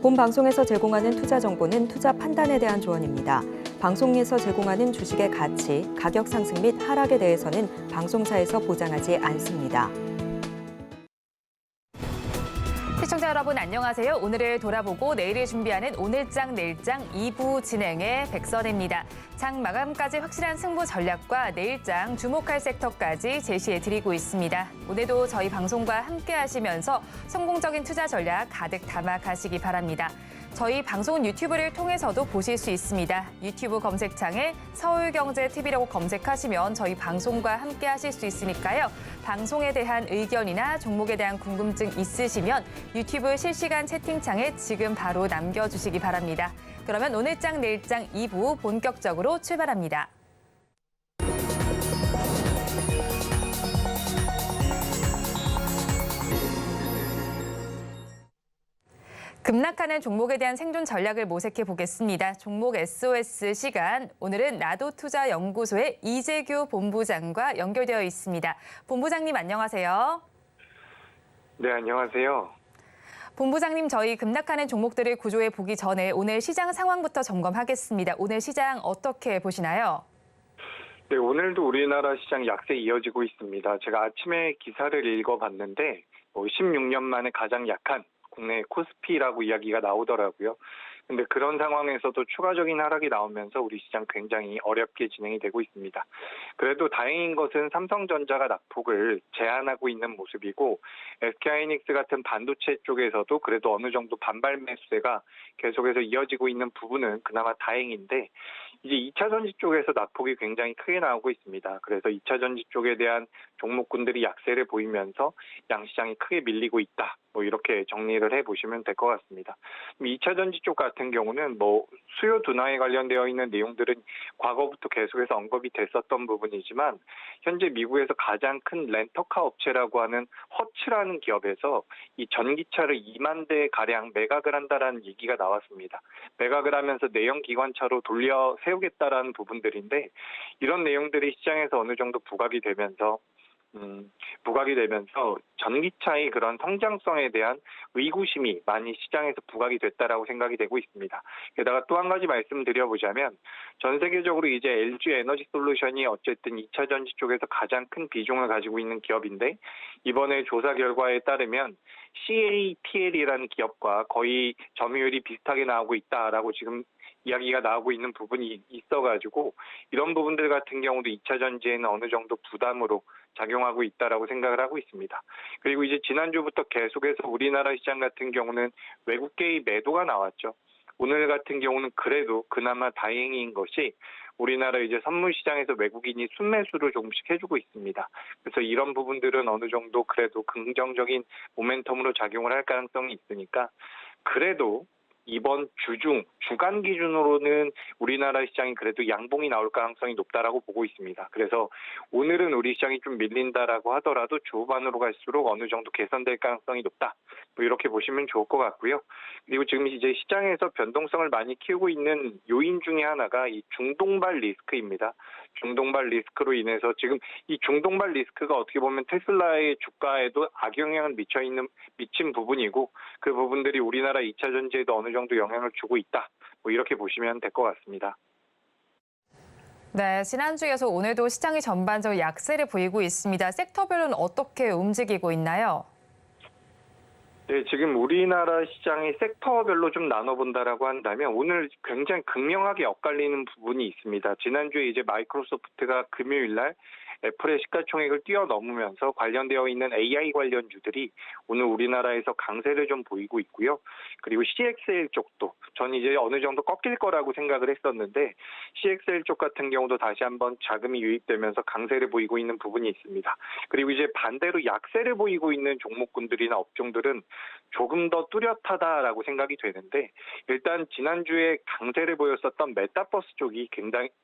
본 방송에서 제공하는 투자 정보는 투자 판단에 대한 조언입니다. 방송에서 제공하는 주식의 가치, 가격 상승 및 하락에 대해서는 방송사에서 보장하지 않습니다. 시청자 여러분 안녕하세요. 오늘을 돌아보고 내일을 준비하는 오늘장 내일장 2부 진행의 백선혜입니다. 장 마감까지 확실한 승부 전략과 내일장 주목할 섹터까지 제시해드리고 있습니다. 오늘도 저희 방송과 함께 하시면서 성공적인 투자 전략 가득 담아 가시기 바랍니다. 저희 방송은 유튜브를 통해서도 보실 수 있습니다. 유튜브 검색창에 서울경제TV라고 검색하시면 저희 방송과 함께 하실 수 있으니까요. 방송에 대한 의견이나 종목에 대한 궁금증 있으시면 유튜브 실시간 채팅창에 지금 바로 남겨주시기 바랍니다. 그러면 오늘장 내일장 2부 본격적으로 출발합니다. 급락하는 종목에 대한 생존 전략을 모색해 보겠습니다. 종목 SOS 시간. 오늘은 나도투자연구소의 이재규 본부장과 연결되어 있습니다. 본부장님 안녕하세요. 네, 안녕하세요. 본부장님, 저희 급락하는 종목들을 구조해 보기 전에 오늘 시장 상황부터 점검하겠습니다. 오늘 시장 어떻게 보시나요? 네, 오늘도 우리나라 시장 약세 이어지고 있습니다. 제가 아침에 기사를 읽어봤는데 16년 만에 가장 약한 국내 코스피라고 이야기가 나오더라고요. 근데 그런 상황에서도 추가적인 하락이 나오면서 우리 시장 굉장히 어렵게 진행이 되고 있습니다. 그래도 다행인 것은 삼성전자가 낙폭을 제한하고 있는 모습이고 SK하이닉스 같은 반도체 쪽에서도 그래도 어느 정도 반발 매수세가 계속해서 이어지고 있는 부분은 그나마 다행인데 이제 2차 전지 쪽에서 낙폭이 굉장히 크게 나오고 있습니다. 그래서 2차 전지 쪽에 대한 종목군들이 약세를 보이면서 양시장이 크게 밀리고 있다. 이렇게 정리를 해보시면 될 것 같습니다. 2차 전지 쪽 같은 경우는 수요 둔화에 관련되어 있는 내용들은 과거부터 계속해서 언급이 됐었던 부분이지만 현재 미국에서 가장 큰 렌터카 업체라고 하는 허츠라는 기업에서 이 전기차를 2만 대 가량 매각을 한다라는 얘기가 나왔습니다. 매각을 하면서 내연 기관차로 돌려 세우겠다라는 부분들인데 이런 내용들이 시장에서 어느 정도 부각이 되면서 전기차의 그런 성장성에 대한 의구심이 많이 시장에서 부각이 됐다라고 생각이 되고 있습니다. 게다가 또 한 가지 말씀드려보자면 전 세계적으로 이제 LG 에너지 솔루션이 어쨌든 2차 전지 쪽에서 가장 큰 비중을 가지고 있는 기업인데 이번에 조사 결과에 따르면 CATL이라는 기업과 거의 점유율이 비슷하게 나오고 있다라고 지금 이야기가 나오고 있는 부분이 있어가지고 이런 부분들 같은 경우도 2차 전지에는 어느 정도 부담으로 작용하고 있다라고 생각을 하고 있습니다. 그리고 이제 지난주부터 계속해서 우리나라 시장 같은 경우는 외국계의 매도가 나왔죠. 오늘 같은 경우는 그래도 그나마 다행인 것이 우리나라 이제 선물 시장에서 외국인이 순매수를 조금씩 해주고 있습니다. 그래서 이런 부분들은 어느 정도 그래도 긍정적인 모멘텀으로 작용을 할 가능성이 있으니까 그래도 이번 주간 기준으로는 우리나라 시장이 그래도 양봉이 나올 가능성이 높다라고 보고 있습니다. 그래서 오늘은 우리 시장이 좀 밀린다라고 하더라도 주후반으로 갈수록 어느 정도 개선될 가능성이 높다. 이렇게 보시면 좋을 것 같고요. 그리고 지금 이제 시장에서 변동성을 많이 키우고 있는 요인 중에 하나가 이 중동발 리스크입니다. 중동발 리스크로 인해서 지금 이 중동발 리스크가 어떻게 보면 테슬라의 주가에도 악영향을 미친 부분이고 그 부분들이 우리나라 2차 전지에도 어느 정도 영향을 주고 있다. 이렇게 보시면 될 것 같습니다. 네, 지난주에서 오늘도 시장이 전반적으로 약세를 보이고 있습니다. 섹터별로는 어떻게 움직이고 있나요? 네, 지금 우리나라 시장이 섹터별로 좀 나눠본다라고 한다면 오늘 굉장히 극명하게 엇갈리는 부분이 있습니다. 지난주에 이제 마이크로소프트가 금요일 날 애플의 시가총액을 뛰어넘으면서 관련되어 있는 AI 관련주들이 오늘 우리나라에서 강세를 좀 보이고 있고요. 그리고 CXL 쪽도 전 이제 어느 정도 꺾일 거라고 생각을 했었는데 CXL 쪽 같은 경우도 다시 한번 자금이 유입되면서 강세를 보이고 있는 부분이 있습니다. 그리고 이제 반대로 약세를 보이고 있는 종목군들이나 업종들은 조금 더 뚜렷하다라고 생각이 되는데 일단 지난주에 강세를 보였었던 메타버스 쪽이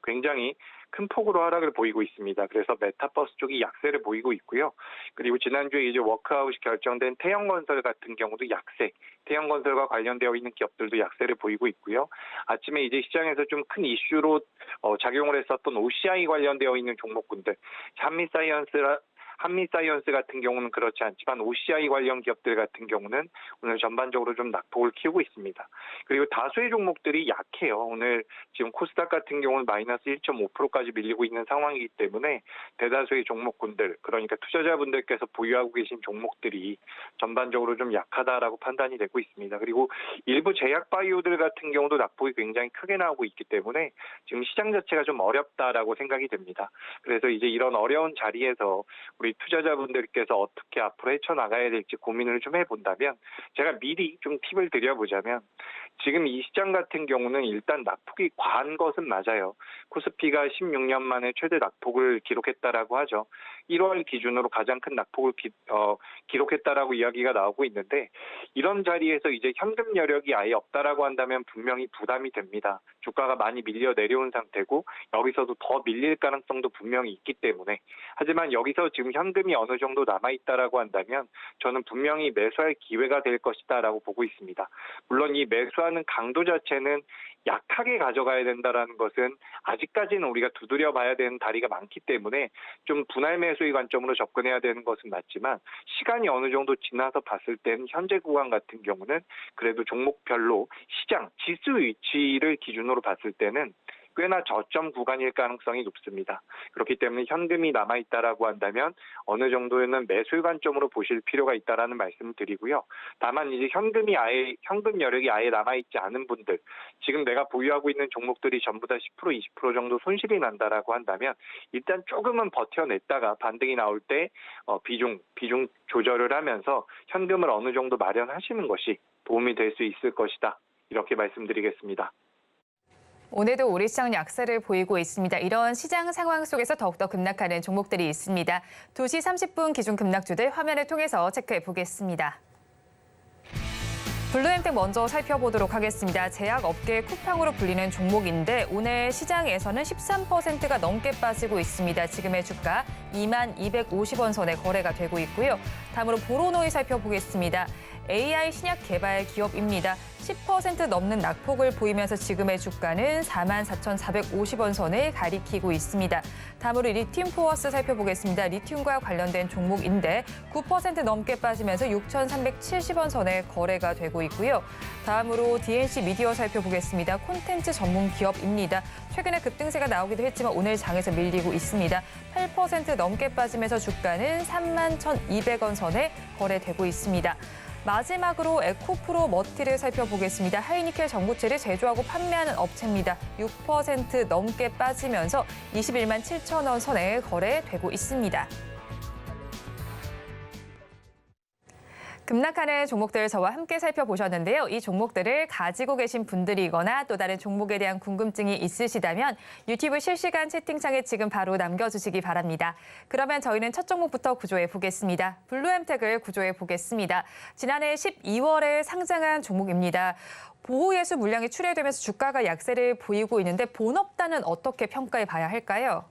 굉장히 큰 폭으로 하락을 보이고 있습니다. 그래서 메타버스 쪽이 약세를 보이고 있고요. 그리고 지난주에 이제 워크아웃이 결정된 태형건설 같은 경우도 약세, 태형건설과 관련되어 있는 기업들도 약세를 보이고 있고요. 아침에 이제 시장에서 좀 큰 이슈로 작용을 했었던 OCI 관련되어 있는 종목군들, 한미사이언스 한미사이언스 같은 경우는 그렇지 않지만 OCI 관련 기업들 같은 경우는 오늘 전반적으로 좀 낙폭을 키우고 있습니다. 그리고 다수의 종목들이 약해요. 오늘 지금 코스닥 같은 경우는 마이너스 1.5%까지 밀리고 있는 상황이기 때문에 대다수의 종목군들, 그러니까 투자자분들께서 보유하고 계신 종목들이 전반적으로 좀 약하다라고 판단이 되고 있습니다. 그리고 일부 제약 바이오들 같은 경우도 낙폭이 굉장히 크게 나오고 있기 때문에 지금 시장 자체가 좀 어렵다라고 생각이 됩니다. 그래서 이제 이런 어려운 자리에서 우리 투자자분들께서 어떻게 앞으로 헤쳐나가야 될지 고민을 좀 해본다면, 제가 미리 좀 팁을 드려보자면, 지금 이 시장 같은 경우는 일단 낙폭이 과한 것은 맞아요. 코스피가 16년 만에 최대 낙폭을 기록했다라고 하죠. 1월 기준으로 가장 큰 낙폭을 기록했다라고 이야기가 나오고 있는데, 이런 자리에서 이제 현금 여력이 아예 없다라고 한다면 분명히 부담이 됩니다. 주가가 많이 밀려 내려온 상태고 여기서도 더 밀릴 가능성도 분명히 있기 때문에, 하지만 여기서 지금 현금이 어느 정도 남아있다라고 한다면 저는 분명히 매수할 기회가 될 것이다라고 보고 있습니다. 물론 이 매수하는 강도 자체는 약하게 가져가야 된다라는 것은 아직까지는 우리가 두드려 봐야 되는 다리가 많기 때문에 좀 분할 매수의 관점으로 접근해야 되는 것은 맞지만, 시간이 어느 정도 지나서 봤을 때는 현재 구간 같은 경우는 그래도 종목별로 시장 지수 위치를 기준으로 봤을 때는 꽤나 저점 구간일 가능성이 높습니다. 그렇기 때문에 현금이 남아있다라고 한다면 어느 정도는 매수 관점으로 보실 필요가 있다라는 말씀을 드리고요. 다만 이제 현금 여력이 아예 남아있지 않은 분들, 지금 내가 보유하고 있는 종목들이 전부 다 10%, 20% 정도 손실이 난다라고 한다면 일단 조금은 버텨냈다가 반등이 나올 때 비중 조절을 하면서 현금을 어느 정도 마련하시는 것이 도움이 될 수 있을 것이다. 이렇게 말씀드리겠습니다. 오늘도 우리 시장 약세를 보이고 있습니다. 이런 시장 상황 속에서 더욱더 급락하는 종목들이 있습니다. 2시 30분 기준 급락주들 화면을 통해서 체크해 보겠습니다. 블루엠텍 먼저 살펴보도록 하겠습니다. 제약업계 쿠팡으로 불리는 종목인데 오늘 시장에서는 13%가 넘게 빠지고 있습니다. 지금의 주가 2250원 선에 거래가 되고 있고요. 다음으로 보로노이 살펴보겠습니다. AI 신약 개발 기업입니다. 10% 넘는 낙폭을 보이면서 지금의 주가는 44,450원 선을 가리키고 있습니다. 다음으로 리튬 포어스 살펴보겠습니다. 리튬과 관련된 종목인데 9% 넘게 빠지면서 6,370원 선에 거래가 되고 있고요. 다음으로 DNC 미디어 살펴보겠습니다. 콘텐츠 전문 기업입니다. 최근에 급등세가 나오기도 했지만 오늘 장에서 밀리고 있습니다. 8% 넘게 빠지면서 주가는 31,200원 선에 거래되고 있습니다. 마지막으로 에코프로 머티를 살펴보겠습니다. 하이니켈 전구체를 제조하고 판매하는 업체입니다. 6% 넘게 빠지면서 21만 7천 원 선에 거래되고 있습니다. 급락하는 종목들 저와 함께 살펴보셨는데요. 이 종목들을 가지고 계신 분들이거나 또 다른 종목에 대한 궁금증이 있으시다면 유튜브 실시간 채팅창에 지금 바로 남겨주시기 바랍니다. 그러면 저희는 첫 종목부터 구조해 보겠습니다. 블루엠텍을 구조해 보겠습니다. 지난해 12월에 상장한 종목입니다. 보호예수 물량이 출회되면서 주가가 약세를 보이고 있는데 본업단은 어떻게 평가해 봐야 할까요?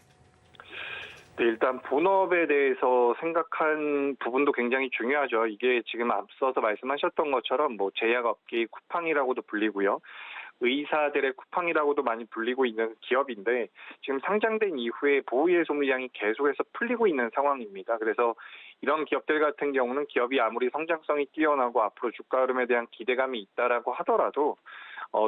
네, 일단 본업에 대해서 생각한 부분도 굉장히 중요하죠. 이게 지금 앞서서 말씀하셨던 것처럼 제약업계의 쿠팡이라고도 불리고요. 의사들의 쿠팡이라고도 많이 불리고 있는 기업인데 지금 상장된 이후에 보호예수 물량이 계속해서 풀리고 있는 상황입니다. 그래서 이런 기업들 같은 경우는 기업이 아무리 성장성이 뛰어나고 앞으로 주가 흐름에 대한 기대감이 있다라고 하더라도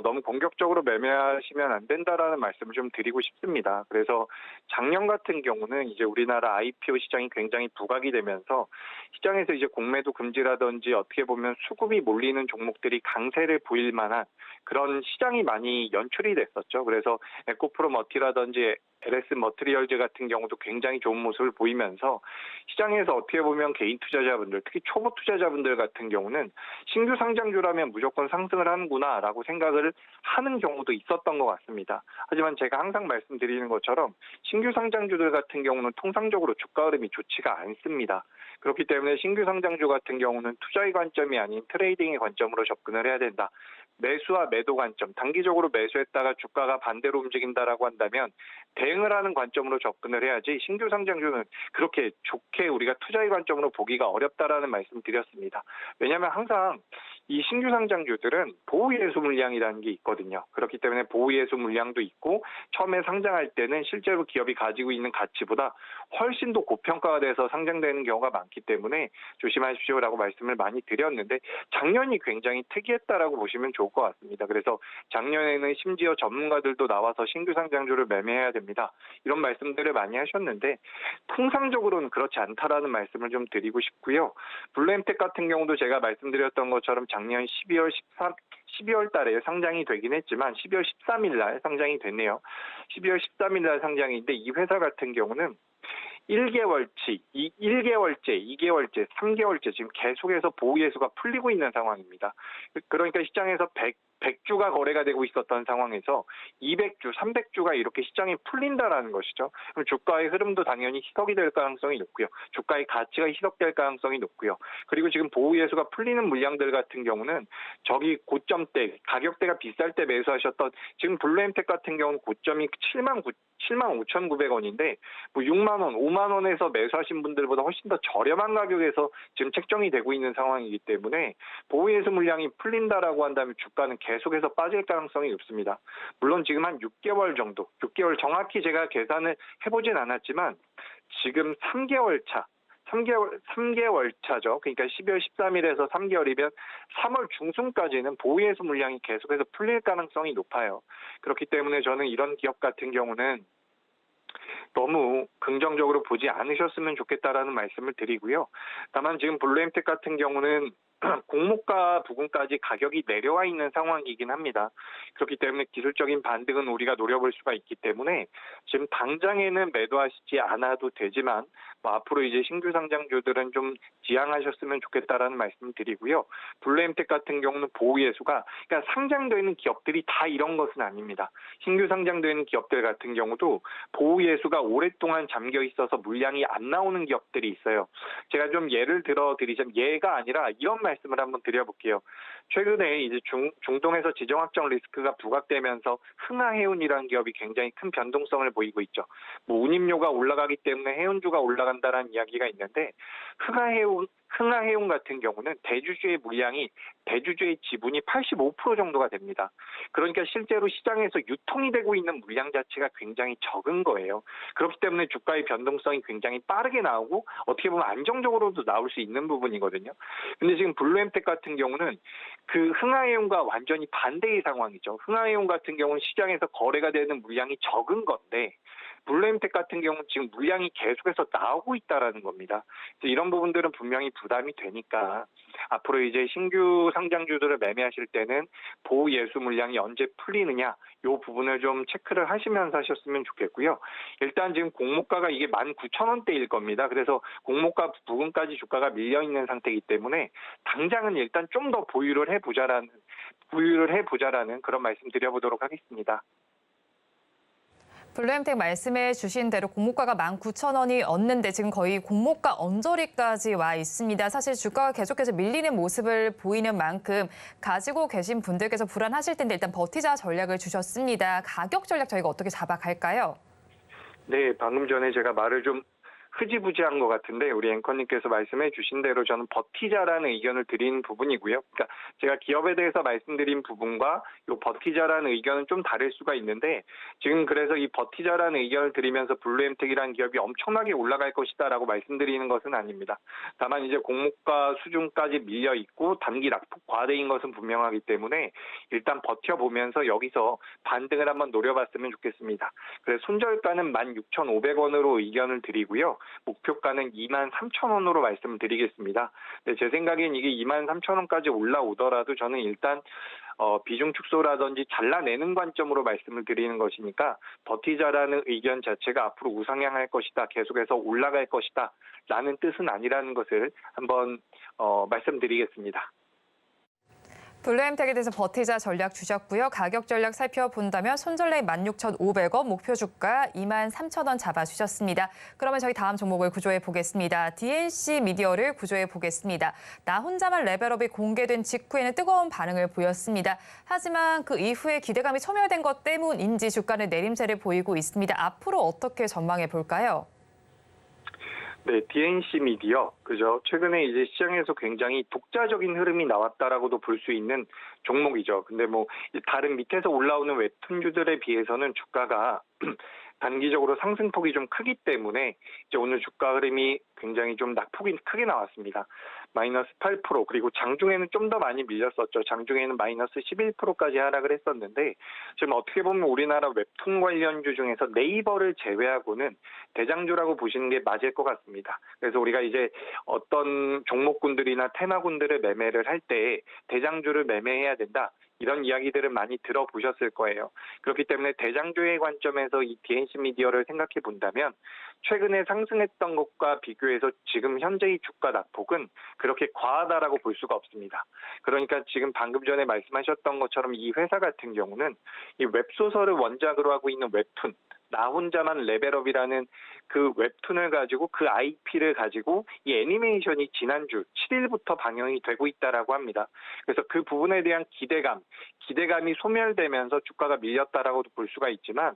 너무 공격적으로 매매하시면 안 된다라는 말씀을 좀 드리고 싶습니다. 그래서 작년 같은 경우는 이제 우리나라 IPO 시장이 굉장히 부각이 되면서 시장에서 이제 공매도 금지라든지 어떻게 보면 수급이 몰리는 종목들이 강세를 보일 만한 그런 시장이 많이 연출이 됐었죠. 그래서 에코프로 머티라든지 LS 머트리얼즈 같은 경우도 굉장히 좋은 모습을 보이면서 시장에서 어떻게 보면 개인 투자자분들, 특히 초보 투자자분들 같은 경우는 신규 상장주라면 무조건 상승을 하는구나라고 생각을 하는 경우도 있었던 것 같습니다. 하지만 제가 항상 말씀드리는 것처럼 신규 상장주들 같은 경우는 통상적으로 주가 흐름이 좋지가 않습니다. 그렇기 때문에 신규 상장주 같은 경우는 투자의 관점이 아닌 트레이딩의 관점으로 접근을 해야 된다. 매수와 매도 관점, 단기적으로 매수했다가 주가가 반대로 움직인다라고 한다면 대응을 하는 관점으로 접근을 해야지 신규 상장주는 그렇게 좋게 우리가 투자의 관점으로 보기가 어렵다라는 말씀 드렸습니다. 왜냐하면 항상 이 신규 상장주들은 보호예수 물량이라는 게 있거든요. 그렇기 때문에 보호예수 물량도 있고 처음에 상장할 때는 실제로 기업이 가지고 있는 가치보다 훨씬 더 고평가가 돼서 상장되는 경우가 많기 때문에 조심하십시오라고 말씀을 많이 드렸는데 작년이 굉장히 특이했다라고 보시면 좋을 것 같습니다. 그래서 작년에는 심지어 전문가들도 나와서 신규 상장주를 매매해야 됩니다. 이런 말씀들을 많이 하셨는데 통상적으로는 그렇지 않다라는 말씀을 좀 드리고 싶고요. 블루엠텍 같은 경우도 제가 말씀드렸던 것처럼 작년 12월 달에 상장이 되긴 했지만 12월 13일 날 상장이 됐네요. 12월 13일 날 상장인데 이 회사 같은 경우는 1개월치, 1개월째, 2개월째, 3개월째 지금 계속해서 보호예수가 풀리고 있는 상황입니다. 그러니까 시장에서 100주가 거래가 되고 있었던 상황에서 200주, 300주가 이렇게 시장이 풀린다라는 것이죠. 그럼 주가의 흐름도 당연히 희석이 될 가능성이 높고요. 주가의 가치가 희석될 가능성이 높고요. 그리고 지금 보호예수가 풀리는 물량들 같은 경우는 저기 고점대, 가격대가 비쌀 때 매수하셨던 지금 블루엠텍 같은 경우는 고점이 75,900원인데 뭐 6만 원, 5만 원에서 매수하신 분들보다 훨씬 더 저렴한 가격에서 지금 책정이 되고 있는 상황이기 때문에 보호예수 물량이 풀린다라고 한다면 주가는 계속해서 빠질 가능성이 높습니다. 물론 지금 한 6개월 정도, 6개월 정확히 제가 계산을 해보진 않았지만 지금 3개월 차죠. 그러니까 12월 13일에서 3개월이면 3월 중순까지는 보호예수 물량이 계속해서 풀릴 가능성이 높아요. 그렇기 때문에 저는 이런 기업 같은 경우는 너무 긍정적으로 보지 않으셨으면 좋겠다라는 말씀을 드리고요. 다만 지금 블루엠텍 같은 경우는 공모가 부분까지 가격이 내려와 있는 상황이긴 합니다. 그렇기 때문에 기술적인 반등은 우리가 노려볼 수가 있기 때문에 지금 당장에는 매도하시지 않아도 되지만 뭐 앞으로 이제 신규 상장주들은 좀 지양하셨으면 좋겠다라는 말씀을 드리고요. 블루엠텍 같은 경우는 보호예수가 그러니까 상장되는 기업들이 다 이런 것은 아닙니다. 신규 상장되는 기업들 같은 경우도 보호예수가 오랫동안 잠겨 있어서 물량이 안 나오는 기업들이 있어요. 제가 좀 예를 들어 드리자면 예가 아니라 이런 말씀을 한번 드려볼게요. 최근에 이제 중동에서 지정학적 리스크가 부각되면서 흥하해운이라는 기업이 굉장히 큰 변동성을 보이고 있죠. 뭐 운임료가 올라가기 때문에 해운주가 올라간다라는 이야기가 있는데 흥하해운 같은 경우는 대주주의 물량이 대주주의 지분이 85% 정도가 됩니다. 그러니까 실제로 시장에서 유통이 되고 있는 물량 자체가 굉장히 적은 거예요. 그렇기 때문에 주가의 변동성이 굉장히 빠르게 나오고 어떻게 보면 안정적으로도 나올 수 있는 부분이거든요. 근데 지금 블루엠텍 같은 경우는 그 흥하해운과 완전히 반대의 상황이죠. 흥하해운 같은 경우는 시장에서 거래가 되는 물량이 적은 건데 블루엠텍 같은 경우는 지금 물량이 계속해서 나오고 있다라는 겁니다. 그래서 이런 부분들은 분명히 부담이 되니까 앞으로 이제 신규 상장주들을 매매하실 때는 보호예수 물량이 언제 풀리느냐 이 부분을 좀 체크를 하시면서 하셨으면 좋겠고요. 일단 지금 공모가가 이게 19,000원대일 겁니다. 그래서 공모가 부분까지 주가가 밀려 있는 상태이기 때문에 당장은 일단 좀 더 보유를 해보자라는 그런 말씀 드려보도록 하겠습니다. 블루엠텍 말씀해 주신 대로 공모가가 19,000원이 얻는데 지금 거의 공모가 언저리까지 와 있습니다. 사실 주가가 계속해서 밀리는 모습을 보이는 만큼 가지고 계신 분들께서 불안하실 텐데 일단 버티자 전략을 주셨습니다. 가격 전략 저희가 어떻게 잡아갈까요? 네, 방금 전에 제가 말을 좀 흐지부지한 것 같은데 우리 앵커님께서 말씀해 주신 대로 저는 버티자라는 의견을 드린 부분이고요. 그러니까 제가 기업에 대해서 말씀드린 부분과 이 버티자라는 의견은 좀 다를 수가 있는데 지금 그래서 이 버티자라는 의견을 드리면서 블루엠텍이라는 기업이 엄청나게 올라갈 것이다라고 말씀드리는 것은 아닙니다. 다만 이제 공모가 수준까지 밀려 있고 단기 낙폭 과대인 것은 분명하기 때문에 일단 버텨보면서 여기서 반등을 한번 노려봤으면 좋겠습니다. 그래서 손절가는 16,500원으로 의견을 드리고요. 목표가는 23,000원으로 말씀을 드리겠습니다. 제 생각엔 이게 23,000원까지 올라오더라도 저는 일단 비중 축소라든지 잘라내는 관점으로 말씀을 드리는 것이니까 버티자라는 의견 자체가 앞으로 우상향할 것이다. 계속해서 올라갈 것이다. 라는 뜻은 아니라는 것을 한번 말씀드리겠습니다. 블루엠텍에 대해서 버티자 전략 주셨고요. 가격 전략 살펴본다면 손절레 16,500원, 목표 주가 23,000원 잡아주셨습니다. 그러면 저희 다음 종목을 구조해 보겠습니다. DNC 미디어를 구조해 보겠습니다. 나 혼자만 레벨업이 공개된 직후에는 뜨거운 반응을 보였습니다. 하지만 그 이후에 기대감이 소멸된 것 때문인지 주가는 내림세를 보이고 있습니다. 앞으로 어떻게 전망해 볼까요? 네, DNC 미디어, 그죠. 최근에 이제 시장에서 굉장히 독자적인 흐름이 나왔다라고도 볼 수 있는 종목이죠. 근데 뭐 다른 밑에서 올라오는 웹툰주들에 비해서는 주가가 단기적으로 상승폭이 좀 크기 때문에 이제 오늘 주가 흐름이 굉장히 좀 낙폭이 크게 나왔습니다. 마이너스 8%, 그리고 장중에는 좀 더 많이 밀렸었죠. 장중에는 마이너스 11%까지 하락을 했었는데, 지금 어떻게 보면 우리나라 웹툰 관련주 중에서 네이버를 제외하고는 대장주라고 보시는 게 맞을 것 같습니다. 그래서 우리가 이제 어떤 종목군들이나 테마군들을 매매를 할 때 대장주를 매매해야 된다, 이런 이야기들을 많이 들어보셨을 거예요. 그렇기 때문에 대장주의 관점에서 이 DNC 미디어를 생각해 본다면 최근에 상승했던 것과 비교해서 지금 현재의 주가 낙폭은 그렇게 과하다라고 볼 수가 없습니다. 그러니까 지금 방금 전에 말씀하셨던 것처럼 이 회사 같은 경우는 이 웹소설을 원작으로 하고 있는 웹툰, 나 혼자만 레벨업이라는 그 웹툰을 가지고, 그 IP를 가지고 이 애니메이션이 지난주 7일부터 방영이 되고 있다라고 합니다. 그래서 그 부분에 대한 기대감이 소멸되면서 주가가 밀렸다라고도 볼 수가 있지만,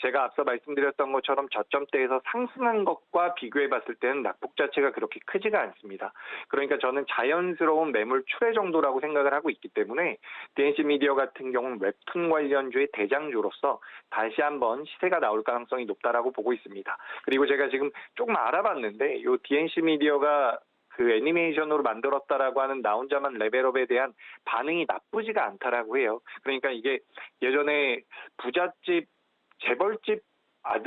제가 앞서 말씀드렸던 것처럼 저점대에서 상승한 것과 비교해 봤을 때는 낙폭 자체가 그렇게 크지가 않습니다. 그러니까 저는 자연스러운 매물 출회 정도라고 생각을 하고 있기 때문에 DNC 미디어 같은 경우는 웹툰 관련주의 대장주로서 다시 한번 시세가 나올 가능성이 높다라고 보고 있습니다. 그리고 제가 지금 조금 알아봤는데 이 DNC 미디어가 그 애니메이션으로 만들었다라고 하는 나 혼자만 레벨업에 대한 반응이 나쁘지가 않다라고 해요. 그러니까 이게 예전에 부잣집, 재벌집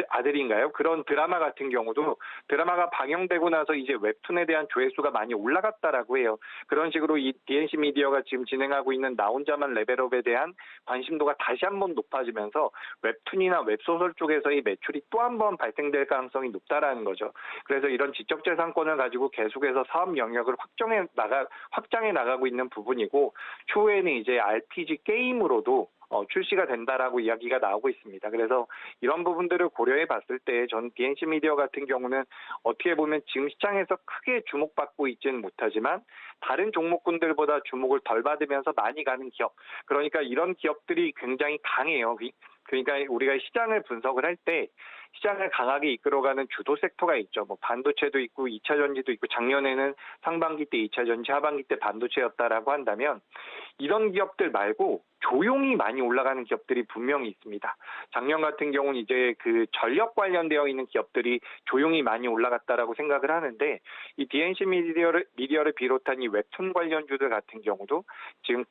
아들인가요? 그런 드라마 같은 경우도 드라마가 방영되고 나서 이제 웹툰에 대한 조회수가 많이 올라갔다라고 해요. 그런 식으로 이 DNC 미디어가 지금 진행하고 있는 나 혼자만 레벨업에 대한 관심도가 다시 한번 높아지면서 웹툰이나 웹소설 쪽에서의 매출이 또 한 번 발생될 가능성이 높다라는 거죠. 그래서 이런 지적재산권을 가지고 계속해서 사업 영역을 확장해 나가고 있는 부분이고, 추후에는 이제 RPG 게임으로도 출시가 된다라고 이야기가 나오고 있습니다. 그래서 이런 부분들을 고려해 봤을 때 전 DNC 미디어 같은 경우는 어떻게 보면 지금 시장에서 크게 주목받고 있지는 못하지만 다른 종목군들보다 주목을 덜 받으면서 많이 가는 기업, 그러니까 이런 기업들이 굉장히 강해요. 그러니까 우리가 시장을 분석을 할 때 시장을 강하게 이끌어가는 주도 섹터가 있죠. 뭐 반도체도 있고 2차 전지도 있고, 작년에는 상반기 때 2차 전지, 하반기 때 반도체였다라고 한다면 이런 기업들 말고 조용히 많이 올라가는 기업들이 분명히 있습니다. 작년 같은 경우는 이제 그 전력 관련되어 있는 기업들이 조용히 많이 올라갔다라고 생각을 하는데, 이 DNC 미디어를 비롯한 이 웹툰 관련주들 같은 경우도 지금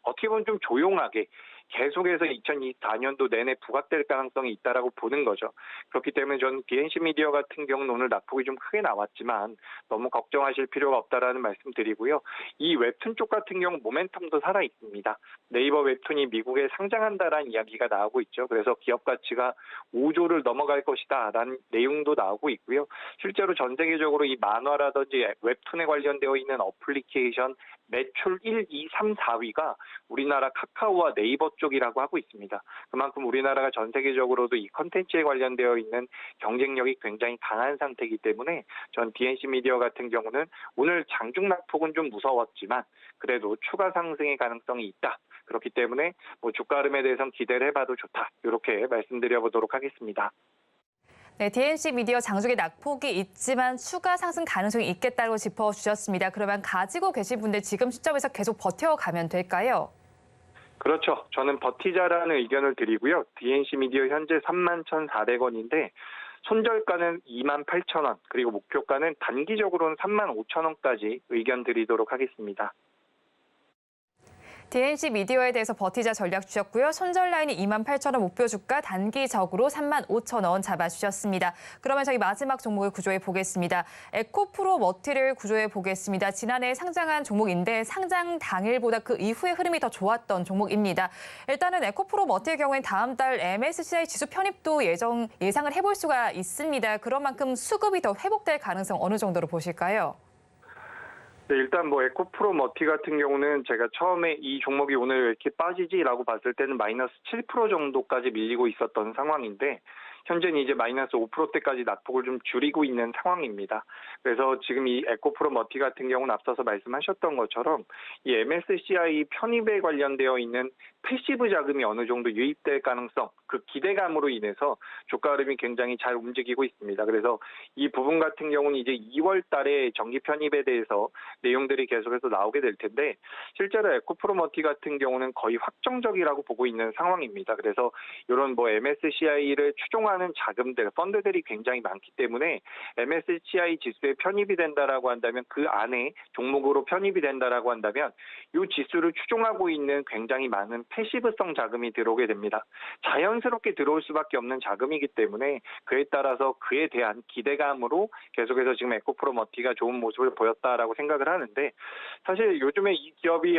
어떻게 보면 좀 조용하게 계속해서 2024년도 내내 부각될 가능성이 있다라고 보는 거죠. 그렇기 때문에 저는 DNC 미디어 같은 경우는 오늘 낙폭이 좀 크게 나왔지만 너무 걱정하실 필요가 없다라는 말씀드리고요. 이 웹툰 쪽 같은 경우 모멘텀도 살아 있습니다. 네이버 웹툰이 미국에 상장한다라는 이야기가 나오고 있죠. 그래서 기업 가치가 5조를 넘어갈 것이다라는 내용도 나오고 있고요. 실제로 전 세계적으로 이 만화라든지 웹툰에 관련되어 있는 어플리케이션 매출 1, 2, 3, 4위가 우리나라 카카오와 네이버 쪽이라고 하고 있습니다. 그만큼 우리나라가 전 세계적으로도 이 컨텐츠에 관련되어 있는 경쟁력이 굉장히 강한 상태이기 때문에 전 DNC 미디어 같은 경우는 오늘 장중 낙폭은 좀 무서웠지만 그래도 추가 상승의 가능성이 있다. 그렇기 때문에 뭐 주가 흐름에 대해서는 기대를 해봐도 좋다. 이렇게 말씀드려보도록 하겠습니다. 네, DNC 미디어 장중에 낙폭이 있지만 추가 상승 가능성이 있겠다고 짚어주셨습니다. 그러면 가지고 계신 분들 지금 시점에서 계속 버텨가면 될까요? 그렇죠. 저는 버티자라는 의견을 드리고요. DNC 미디어 현재 31,400원인데 손절가는 28,000원, 그리고 목표가는 단기적으로는 35,000원까지 의견 드리도록 하겠습니다. DNC 미디어에 대해서 버티자 전략 주셨고요. 손절 라인이 28,000원 목표 주가, 단기적으로 35,000원 잡아주셨습니다. 그러면 저희 마지막 종목을 구조해 보겠습니다. 에코프로 머티를 구조해 보겠습니다. 지난해 상장한 종목인데 상장 당일보다 그 이후의 흐름이 더 좋았던 종목입니다. 일단은 에코프로 머티의 경우엔 다음 달 MSCI 지수 편입도 예상을 해볼 수가 있습니다. 그런 만큼 수급이 더 회복될 가능성 어느 정도로 보실까요? 네, 일단 뭐 에코프로 머티 같은 경우는 제가 처음에 이 종목이 오늘 왜 이렇게 빠지지라고 봤을 때는 마이너스 7% 정도까지 밀리고 있었던 상황인데, 현재는 이제 마이너스 5%대까지 낙폭을 좀 줄이고 있는 상황입니다. 그래서 지금 이 에코프로머티 같은 경우는 앞서서 말씀하셨던 것처럼 이 MSCI 편입에 관련되어 있는 패시브 자금이 어느 정도 유입될 가능성, 그 기대감으로 인해서 주가 흐름이 굉장히 잘 움직이고 있습니다. 그래서 이 부분 같은 경우는 이제 2월 달에 정기 편입에 대해서 내용들이 계속해서 나오게 될 텐데 실제로 에코프로머티 같은 경우는 거의 확정적이라고 보고 있는 상황입니다. 그래서 이런 뭐 MSCI를 추종하는 자금들, 펀드들이 굉장히 많기 때문에 MSCI 지수에 편입이 된다라고 한다면 그 안에 종목으로 편입이 된다라고 한다면 이 지수를 추종하고 있는 굉장히 많은 패시브성 자금이 들어오게 됩니다. 자연스럽게 들어올 수밖에 없는 자금이기 때문에 그에 따라서 그에 대한 기대감으로 계속해서 지금 에코프로머티가 좋은 모습을 보였다라고 생각을 하는데 사실 요즘에 이 기업이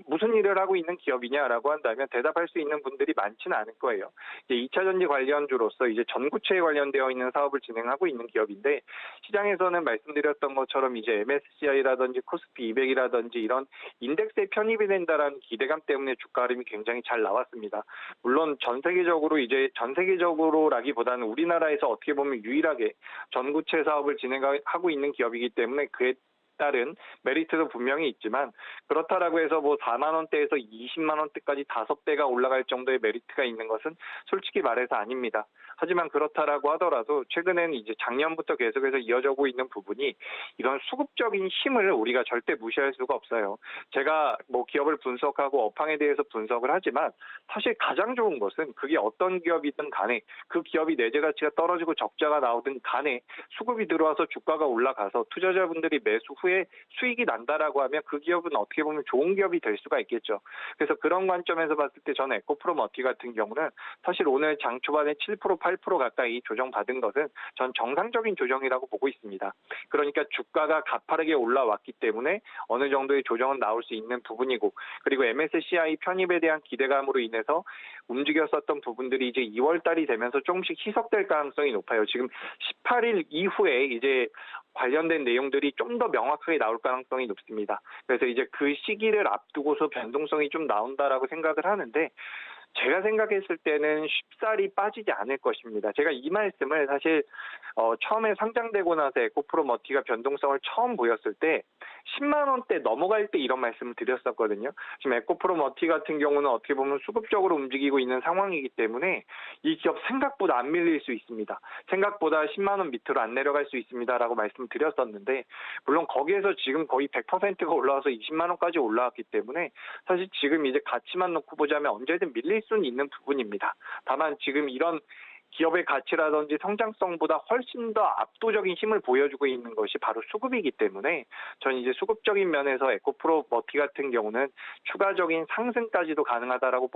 무슨 일을 하고 있는 기업이냐라고 한다면 대답할 수 있는 분들이 많지는 않을 거예요. 이제 2차 전지 관련주로서 이제 전구체에 관련되어 있는 사업을 진행하고 있는 기업인데 시장에서는 말씀드렸던 것처럼 이제 MSCI라든지 코스피 200이라든지 이런 인덱스에 편입이 된다라는 기대감 때문에 주가 흐름이 굉장히 잘 나왔습니다. 물론 전 세계적으로라기보다는 우리나라에서 어떻게 보면 유일하게 전구체 사업을 진행하고 있는 기업이기 때문에 그에 따른 메리트도 분명히 있지만 그렇다라고 해서 뭐 4만 원대에서 20만 원대까지 5배가 올라갈 정도의 메리트가 있는 것은 솔직히 말해서 아닙니다. 하지만 그렇다라고 하더라도 최근에는 이제 작년부터 계속해서 이어지고 있는 부분이 이런 수급적인 힘을 우리가 절대 무시할 수가 없어요. 제가 뭐 기업을 분석하고 업황에 대해서 분석을 하지만 사실 가장 좋은 것은 그게 어떤 기업이든 간에 그 기업이 내재 가치가 떨어지고 적자가 나오든 간에 수급이 들어와서 주가가 올라가서 투자자분들이 매수 후에 수익이 난다라고 하면 그 기업은 어떻게 보면 좋은 기업이 될 수가 있겠죠. 그래서 그런 관점에서 봤을 때 저는 에코프로머티 같은 경우는 사실 오늘 장 초반에 7%, 8% 가까이 조정받은 것은 전 정상적인 조정이라고 보고 있습니다. 그러니까 주가가 가파르게 올라왔기 때문에 어느 정도의 조정은 나올 수 있는 부분이고 그리고 MSCI 편입에 대한 기대감으로 인해서 움직였었던 부분들이 이제 2월 달이 되면서 조금씩 희석될 가능성이 높아요. 지금 18일 이후에 이제 관련된 내용들이 좀 더 명확하게 나올 가능성이 높습니다. 그래서 이제 그 시기를 앞두고서 변동성이 좀 나온다라고 생각을 하는데 제가 생각했을 때는 쉽사리 빠지지 않을 것입니다. 제가 이 말씀을 사실 처음에 상장되고 나서 에코프로머티가 변동성을 처음 보였을 때 10만 원대 넘어갈 때 이런 말씀을 드렸었거든요. 지금 에코프로머티 같은 경우는 어떻게 보면 수급적으로 움직이고 있는 상황이기 때문에 이 기업 생각보다 안 밀릴 수 있습니다. 생각보다 10만 원 밑으로 안 내려갈 수 있습니다라고 말씀드렸었는데 물론 거기에서 지금 거의 100%가 올라와서 20만 원까지 올라왔기 때문에 사실 지금 이제 가치만 놓고 보자면 언제든 밀릴 수는 있는 부분입니다. 다만 지금 이런 기업의 가치라든지 성장성보다 훨씬 더 압도적인 힘을 보여주고 있는 것이 바로 수급이기 때문에 저는 이제 수급적인 면에서 에코프로머티 같은 경우는 추가적인 상승까지도 가능하다라고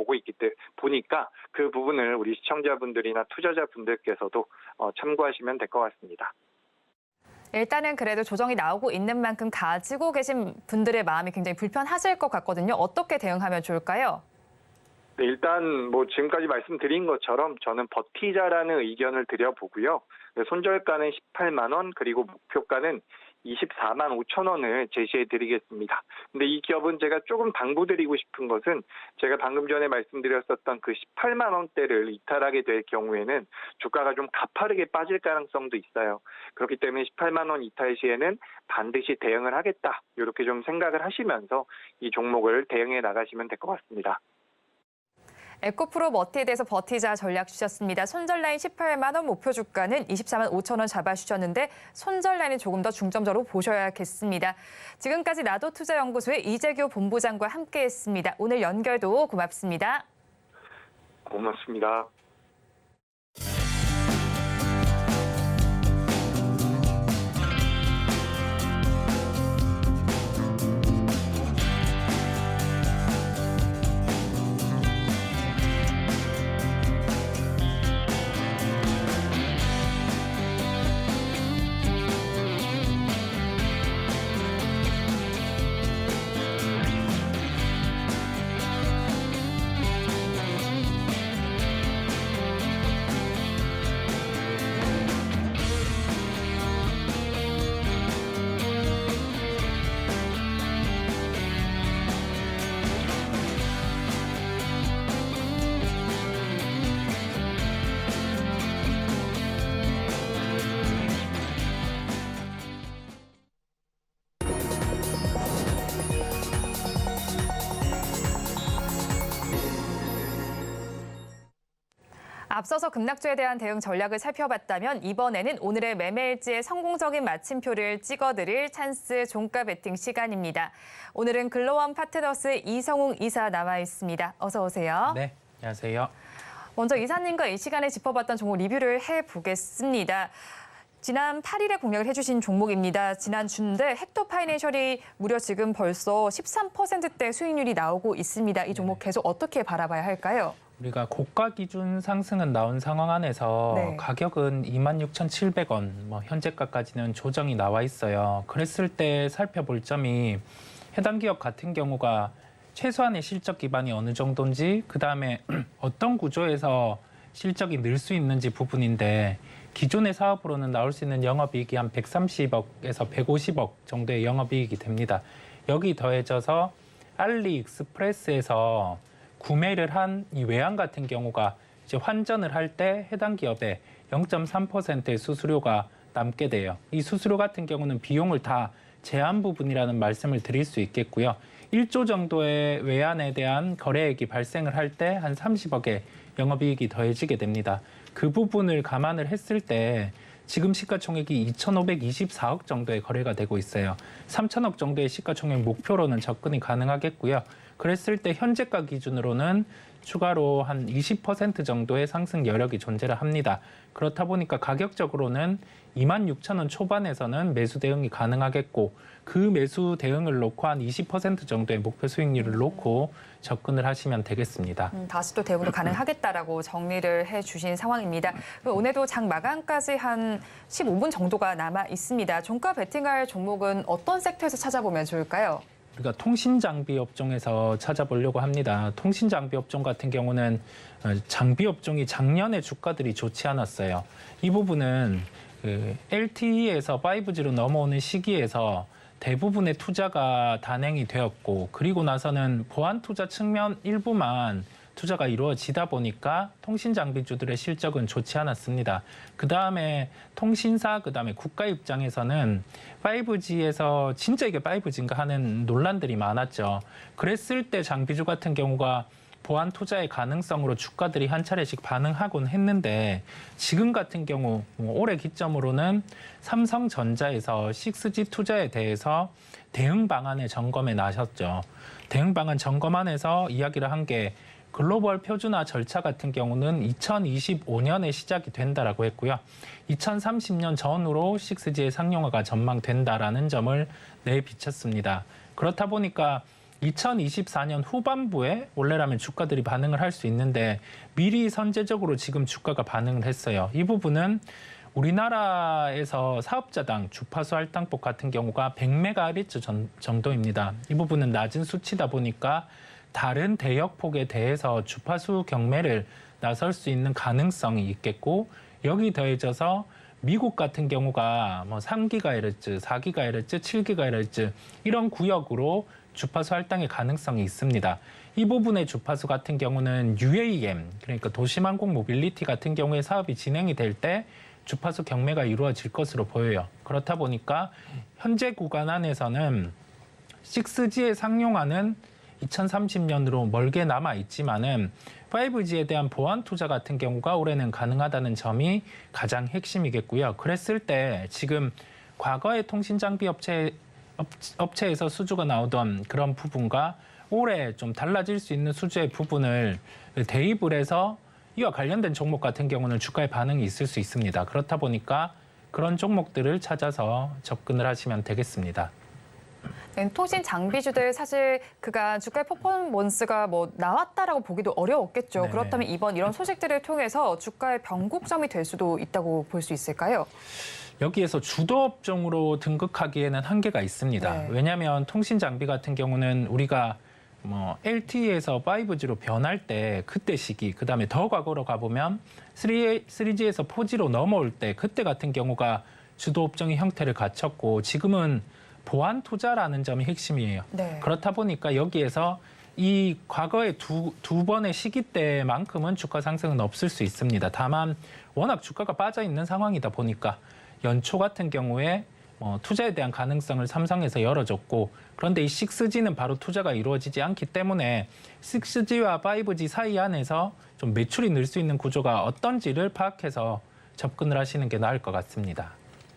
보니까 그 부분을 우리 시청자분들이나 투자자분들께서도 참고하시면 될 것 같습니다. 일단은 그래도 조정이 나오고 있는 만큼 가지고 계신 분들의 마음이 굉장히 불편하실 것 같거든요. 어떻게 대응하면 좋을까요? 네, 일단 뭐 지금까지 말씀드린 것처럼 저는 버티자라는 의견을 드려보고요. 손절가는 18만 원 그리고 목표가는 24만 5천 원을 제시해드리겠습니다. 근데 이 기업은 제가 조금 당부드리고 싶은 것은 제가 방금 전에 말씀드렸었던 그 18만 원대를 이탈하게 될 경우에는 주가가 좀 가파르게 빠질 가능성도 있어요. 그렇기 때문에 18만 원 이탈 시에는 반드시 대응을 하겠다. 이렇게 좀 생각을 하시면서 이 종목을 대응해 나가시면 될 것 같습니다. 에코프로머티에 대해서 버티자 전략 주셨습니다. 손절 라인 18만 원, 목표 주가는 24만 5천 원 잡아주셨는데 손절 라인은 조금 더 중점적으로 보셔야겠습니다. 지금까지 나도투자연구소의 이재규 본부장과 함께했습니다. 오늘 연결도 고맙습니다. 고맙습니다. 앞서서 급락주에 대한 대응 전략을 살펴봤다면 이번에는 오늘의 매매일지에 성공적인 마침표를 찍어드릴 찬스 종가 베팅 시간입니다. 오늘은 글로원 파트너스 이성웅 이사 나와 있습니다. 어서 오세요. 네, 안녕하세요. 먼저 이사님과 이 시간에 짚어봤던 종목 리뷰를 해보겠습니다. 지난 8일에 공략을 해주신 종목입니다. 지난 주인데 헥토 파이낸셜이 무려 지금 벌써 13%대 수익률이 나오고 있습니다. 이 종목 계속 어떻게 바라봐야 할까요? 우리가 고가 기준 상승은 나온 상황 안에서 네. 가격은 26,700원, 현재가까지는 조정이 나와 있어요. 그랬을 때 살펴볼 점이 해당 기업 같은 경우가 최소한의 실적 기반이 어느 정도인지, 그다음에 어떤 구조에서 실적이 늘 수 있는지 부분인데, 기존의 사업으로는 나올 수 있는 영업이익이 한 130억에서 150억 정도의 영업이익이 됩니다. 여기 더해져서 알리익스프레스에서 구매를 한 이 외환 같은 경우가 이제 환전을 할 때 해당 기업에 0.3%의 수수료가 남게 돼요. 이 수수료 같은 경우는 비용을 다 제한 부분이라는 말씀을 드릴 수 있겠고요. 1조 정도의 외환에 대한 거래액이 발생을 할 때 한 30억의 영업이익이 더해지게 됩니다. 그 부분을 감안을 했을 때 지금 시가총액이 2,524억 정도의 거래가 되고 있어요. 3천억 정도의 시가총액 목표로는 접근이 가능하겠고요. 그랬을 때 현재가 기준으로는 추가로 한 20% 정도의 상승 여력이 존재를 합니다. 그렇다 보니까 가격적으로는 26,000원 초반에서는 매수 대응이 가능하겠고, 그 매수 대응을 놓고 한 20% 정도의 목표 수익률을 놓고 접근을 하시면 되겠습니다. 다시 또 대응도 가능하겠다라고 정리를 해주신 상황입니다. 오늘도 장 마감까지 한 15분 정도가 남아 있습니다. 종가 베팅할 종목은 어떤 섹터에서 찾아보면 좋을까요? 우리가 통신장비 업종에서 찾아보려고 합니다. 통신장비 업종 같은 경우는 장비 업종이 작년에 주가들이 좋지 않았어요. 이 부분은 LTE에서 5G로 넘어오는 시기에서 대부분의 투자가 단행이 되었고, 그리고 나서는 보안 투자 측면 일부만 투자가 이루어지다 보니까 통신장비주들의 실적은 좋지 않았습니다. 그다음에 통신사, 그다음에 국가 입장에서는 5G에서 진짜 이게 5G인가 하는 논란들이 많았죠. 그랬을 때 장비주 같은 경우가 보안 투자의 가능성으로 주가들이 한 차례씩 반응하곤 했는데, 지금 같은 경우 올해 기점으로는 삼성전자에서 6G 투자에 대해서 대응 방안의 점검에 나섰죠. 대응 방안 점검안에서 이야기를 한 게 글로벌 표준화 절차 같은 경우는 2025년에 시작이 된다라고 했고요. 2030년 전후로 6G의 상용화가 전망된다라는 점을 내비쳤습니다. 그렇다 보니까 2024년 후반부에 원래라면 주가들이 반응을 할 수 있는데 미리 선제적으로 지금 주가가 반응을 했어요. 이 부분은 우리나라에서 사업자당 주파수 할당폭 같은 경우가 100MHz 정도입니다. 이 부분은 낮은 수치다 보니까 다른 대역폭에 대해서 주파수 경매를 나설 수 있는 가능성이 있겠고, 여기 더해져서 미국 같은 경우가 3GHz, 4GHz, 7GHz 이런 구역으로 주파수 할당의 가능성이 있습니다. 이 부분의 주파수 같은 경우는 UAM, 그러니까 도시망공 모빌리티 같은 경우에 사업이 진행이 될 때 주파수 경매가 이루어질 것으로 보여요. 그렇다 보니까 현재 구간 안에서는 6G의 상용화는 2030년으로 멀게 남아 있지만은 5G에 대한 보안 투자 같은 경우가 올해는 가능하다는 점이 가장 핵심이겠고요. 그랬을 때 지금 과거의 통신장비 업체에서 수주가 나오던 그런 부분과 올해 좀 달라질 수 있는 수주의 부분을 대입을 해서 이와 관련된 종목 같은 경우는 주가의 반응이 있을 수 있습니다. 그렇다 보니까 그런 종목들을 찾아서 접근을 하시면 되겠습니다. 통신 장비주들 사실 그간 주가의 퍼포먼스가 나왔다라고 보기도 어려웠겠죠. 네네. 그렇다면 이번 이런 소식들을 통해서 주가의 변곡점이 될 수도 있다고 볼 수 있을까요? 여기에서 주도업종으로 등극하기에는 한계가 있습니다. 네. 왜냐하면 통신장비 같은 경우는 우리가 LTE에서 5G로 변할 때 그때 시기, 그다음에 더 과거로 가보면 3G에서 4G로 넘어올 때 그때 같은 경우가 주도업종의 형태를 갖췄고, 지금은 보안 투자라는 점이 핵심이에요. 네. 그렇다 보니까 여기에서 이 과거의 두 번의 시기 때만큼은 주가 상승은 없을 수 있습니다. 다만 워낙 주가가 빠져 있는 상황이다 보니까 연초 같은 경우에 투자에 대한 가능성을 삼성에서 열어줬고 그런데 이 6G는 바로 투자가 이루어지지 않기 때문에 6G와 5G 사이 안에서 좀 매출이 늘 수 있는 구조가 어떤지를 파악해서 접근을 하시는 게 나을 것 같습니다.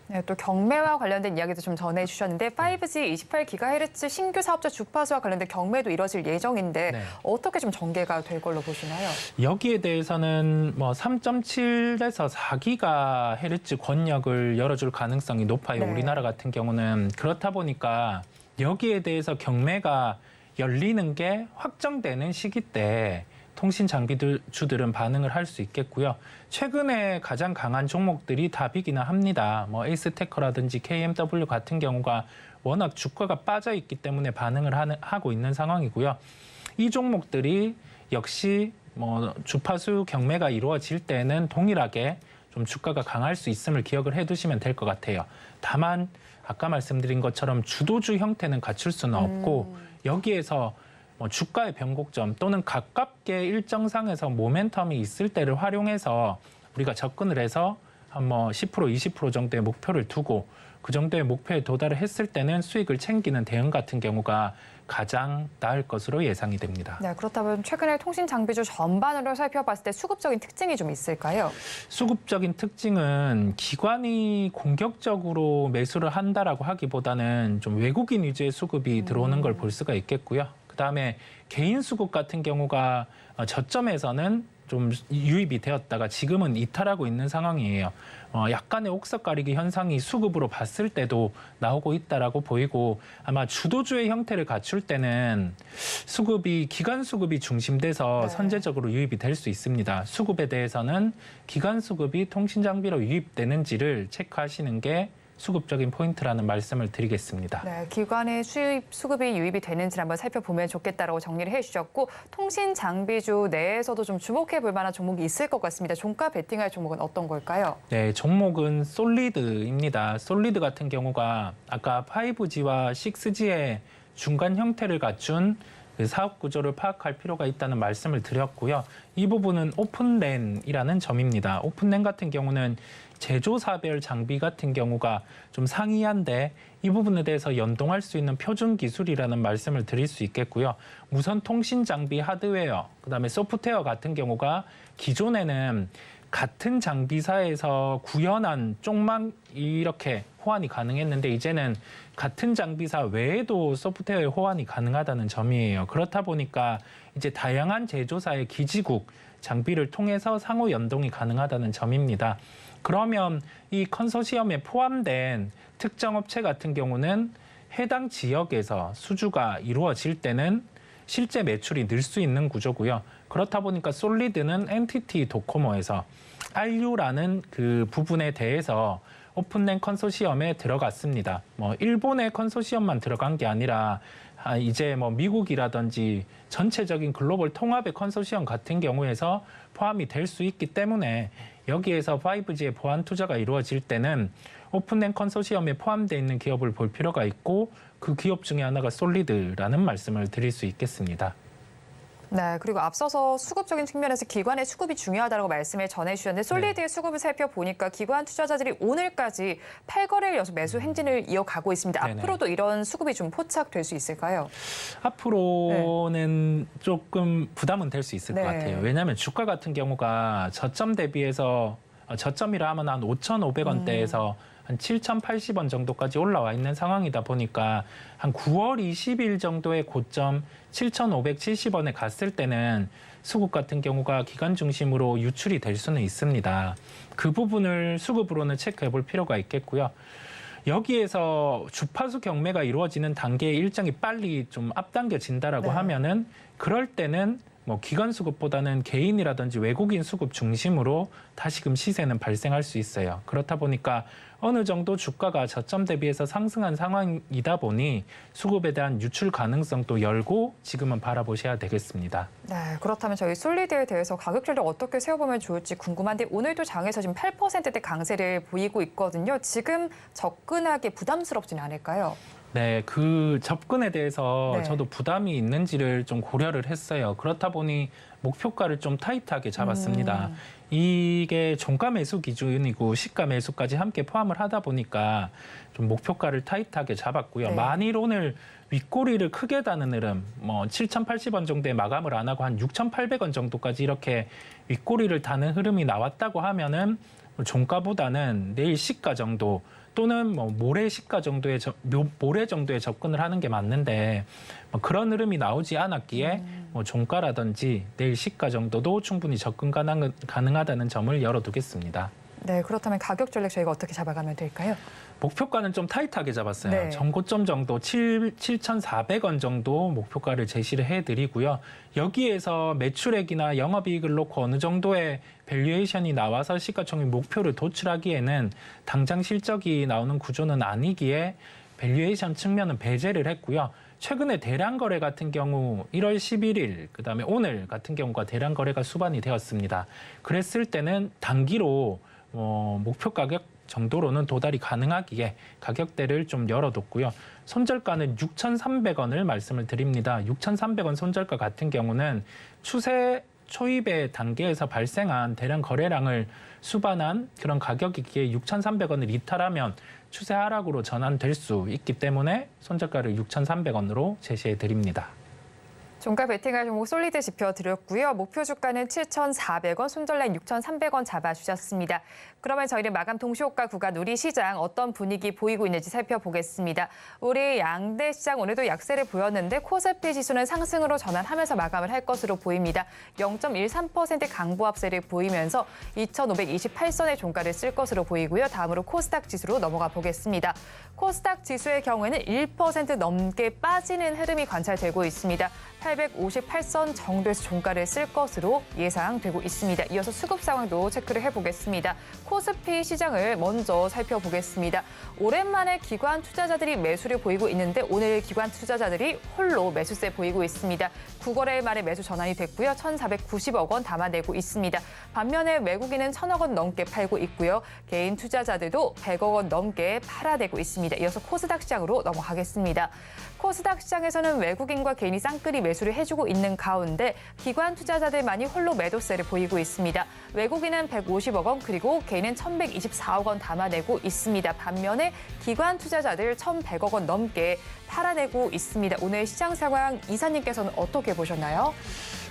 네, 또 경매와 관련된 이야기도 좀 전해주셨는데 5G 28GHz 신규 사업자 주파수와 관련된 경매도 이뤄질 예정인데 네. 어떻게 좀 전개가 될 걸로 보시나요? 여기에 대해서는 3.7에서 4GHz 권역을 열어줄 가능성이 높아요. 네. 우리나라 같은 경우는 그렇다 보니까 여기에 대해서 경매가 열리는 게 확정되는 시기 때 통신 장비주들은 반응을 할 수 있겠고요. 최근에 가장 강한 종목들이 다비기나 합니다. 에이스테커라든지 KMW 같은 경우가 워낙 주가가 빠져 있기 때문에 반응을 하고 있는 상황이고요. 이 종목들이 역시 주파수 경매가 이루어질 때는 동일하게 좀 주가가 강할 수 있음을 기억을 해두시면 될 것 같아요. 다만 아까 말씀드린 것처럼 주도주 형태는 갖출 수는 없고 여기에서 주가의 변곡점 또는 가깝게 일정상에서 모멘텀이 있을 때를 활용해서 우리가 접근을 해서 한 10%, 20% 정도의 목표를 두고 그 정도의 목표에 도달을 했을 때는 수익을 챙기는 대응 같은 경우가 가장 나을 것으로 예상이 됩니다. 네, 그렇다면 최근에 통신 장비주 전반으로 살펴봤을 때 수급적인 특징이 좀 있을까요? 수급적인 특징은 기관이 공격적으로 매수를 한다라고 하기보다는 좀 외국인 위주의 수급이 들어오는 걸 볼 수가 있겠고요. 그다음에 개인 수급 같은 경우가 저점에서는 좀 유입이 되었다가 지금은 이탈하고 있는 상황이에요. 약간의 옥석 가리기 현상이 수급으로 봤을 때도 나오고 있다라고 보이고 아마 주도주의 형태를 갖출 때는 기관 수급이 중심돼서 네. 선제적으로 유입이 될 수 있습니다. 수급에 대해서는 기관 수급이 통신 장비로 유입되는지를 체크하시는 게 수급적인 포인트라는 말씀을 드리겠습니다. 네, 기관의 수급이 유입이 되는지 한번 살펴보면 좋겠다라고 정리를 해주셨고 통신 장비주 내에서도 좀 주목해 볼 만한 종목이 있을 것 같습니다. 종가 베팅할 종목은 어떤 걸까요? 네, 종목은 솔리드입니다. 솔리드 같은 경우가 아까 5G와 6G의 중간 형태를 갖춘 그 사업 구조를 파악할 필요가 있다는 말씀을 드렸고요. 이 부분은 오픈랜이라는 점입니다. 오픈랜 같은 경우는 제조사별 장비 같은 경우가 좀 상이한데 이 부분에 대해서 연동할 수 있는 표준 기술이라는 말씀을 드릴 수 있겠고요. 무선 통신 장비 하드웨어, 그다음에 소프트웨어 같은 경우가 기존에는 같은 장비사에서 구현한 쪽만 이렇게 호환이 가능했는데 이제는 같은 장비사 외에도 소프트웨어의 호환이 가능하다는 점이에요. 그렇다 보니까 이제 다양한 제조사의 기지국 장비를 통해서 상호 연동이 가능하다는 점입니다. 그러면 이 컨소시엄에 포함된 특정 업체 같은 경우는 해당 지역에서 수주가 이루어질 때는 실제 매출이 늘 수 있는 구조고요. 그렇다 보니까 솔리드는 NTT 도코모에서 RU라는 그 부분에 대해서 오픈랜 컨소시엄에 들어갔습니다. 일본의 컨소시엄만 들어간 게 아니라 이제 미국이라든지 전체적인 글로벌 통합의 컨소시엄 같은 경우에서 포함이 될 수 있기 때문에 여기에서 5G의 보안 투자가 이루어질 때는 오픈랜 컨소시엄에 포함되어 있는 기업을 볼 필요가 있고 그 기업 중에 하나가 솔리드라는 말씀을 드릴 수 있겠습니다. 네, 그리고 앞서서 수급적인 측면에서 기관의 수급이 중요하다고 말씀을 전해주셨는데 솔리드의 수급을 살펴보니까 기관 투자자들이 오늘까지 8거래일 연속 매수 행진을 이어가고 있습니다. 네네. 앞으로도 이런 수급이 좀 포착될 수 있을까요? 앞으로는 조금 부담은 될 수 있을 것 네. 같아요. 왜냐하면 주가 같은 경우가 저점 대비해서 저점이라 하면 한 5,500원대에서 한 7,080원 정도까지 올라와 있는 상황이다 보니까 한 9월 20일 정도의 고점 7,570원에 갔을 때는 수급 같은 경우가 기관 중심으로 유출이 될 수는 있습니다. 그 부분을 수급으로는 체크해 볼 필요가 있겠고요. 여기에서 주파수 경매가 이루어지는 단계의 일정이 빨리 좀 앞당겨진다라고 네. 하면은 그럴 때는 기관 수급보다는 개인이라든지 외국인 수급 중심으로 다시금 시세는 발생할 수 있어요. 그렇다 보니까 어느 정도 주가가 저점 대비해서 상승한 상황이다 보니 수급에 대한 유출 가능성도 열고 지금은 바라보셔야 되겠습니다. 네, 그렇다면 저희 솔리드에 대해서 가격 전략 어떻게 세워보면 좋을지 궁금한데 오늘도 장에서 지금 8%대 강세를 보이고 있거든요. 지금 접근하기 부담스럽지는 않을까요? 네, 그 접근에 대해서 네. 저도 부담이 있는지를 좀 고려를 했어요. 그렇다 보니 목표가를 좀 타이트하게 잡았습니다. 이게 종가 매수 기준이고 시가 매수까지 함께 포함을 하다 보니까 좀 목표가를 타이트하게 잡았고요. 네. 만일 오늘 윗꼬리를 크게 다는 흐름, 뭐 7,080원 정도에 마감을 안 하고 한 6,800원 정도까지 이렇게 윗꼬리를 다는 흐름이 나왔다고 하면은 종가보다는 내일 시가 정도 또는 뭐 모레 시가 정도의 모레 정도에 접근을 하는 게 맞는데 뭐 그런 흐름이 나오지 않았기에 뭐 종가라든지 내일 시가 정도도 충분히 접근 가능하다는 점을 열어두겠습니다. 네, 그렇다면 가격 전략 저희가 어떻게 잡아가면 될까요? 목표가는 좀 타이트하게 잡았어요. 네. 전고점 정도 7,400원 정도 목표가를 제시를 해드리고요. 여기에서 매출액이나 영업이익을 놓고 어느 정도의 밸류에이션이 나와서 시가총액 목표를 도출하기에는 당장 실적이 나오는 구조는 아니기에 밸류에이션 측면은 배제를 했고요. 최근에 대량 거래 같은 경우 1월 11일, 그다음에 오늘 같은 경우가 대량 거래가 수반이 되었습니다. 그랬을 때는 단기로 목표 가격 정도로는 도달이 가능하기에 가격대를 좀 열어뒀고요. 손절가는 6,300원을 말씀을 드립니다. 6,300원 손절가 같은 경우는 추세 초입의 단계에서 발생한 대량 거래량을 수반한 그런 가격이기에 6,300원을 이탈하면 추세 하락으로 전환될 수 있기 때문에 손절가를 6,300원으로 제시해 드립니다. 종가 베팅할 종목 솔리드 짚어드렸고요. 목표 주가는 7,400원, 손절라인 6,300원 잡아주셨습니다. 그러면 저희는 마감 동시호가 구간 우리 시장 어떤 분위기 보이고 있는지 살펴보겠습니다. 우리 양대 시장 오늘도 약세를 보였는데 코스피 지수는 상승으로 전환하면서 마감을 할 것으로 보입니다. 0.13% 강보합세를 보이면서 2,528선의 종가를 쓸 것으로 보이고요. 다음으로 코스닥 지수로 넘어가 보겠습니다. 코스닥 지수의 경우에는 1% 넘게 빠지는 흐름이 관찰되고 있습니다. 858선 정도에서 종가를 쓸 것으로 예상되고 있습니다. 이어서 수급 상황도 체크를 해보겠습니다. 코스피 시장을 먼저 살펴보겠습니다. 오랜만에 기관 투자자들이 매수를 보이고 있는데 오늘 기관 투자자들이 홀로 매수세 보이고 있습니다. 9거래일 만에 매수 전환이 됐고요. 1,490억 원 담아내고 있습니다. 반면에 외국인은 1,000억 원 넘게 팔고 있고요. 개인 투자자들도 100억 원 넘게 팔아내고 있습니다. 이어서 코스닥 시장으로 넘어가겠습니다. 코스닥 시장에서는 외국인과 개인이 쌍끌이 매수를 해주고 있는 가운데 기관 투자자들만이 홀로 매도세를 보이고 있습니다. 외국인은 150억 원 그리고 개인은 1,124억 원 담아내고 있습니다. 반면에 기관 투자자들 1,100억 원 넘게 팔아내고 있습니다. 오늘 시장 상황 이사님께서는 어떻게 보셨나요?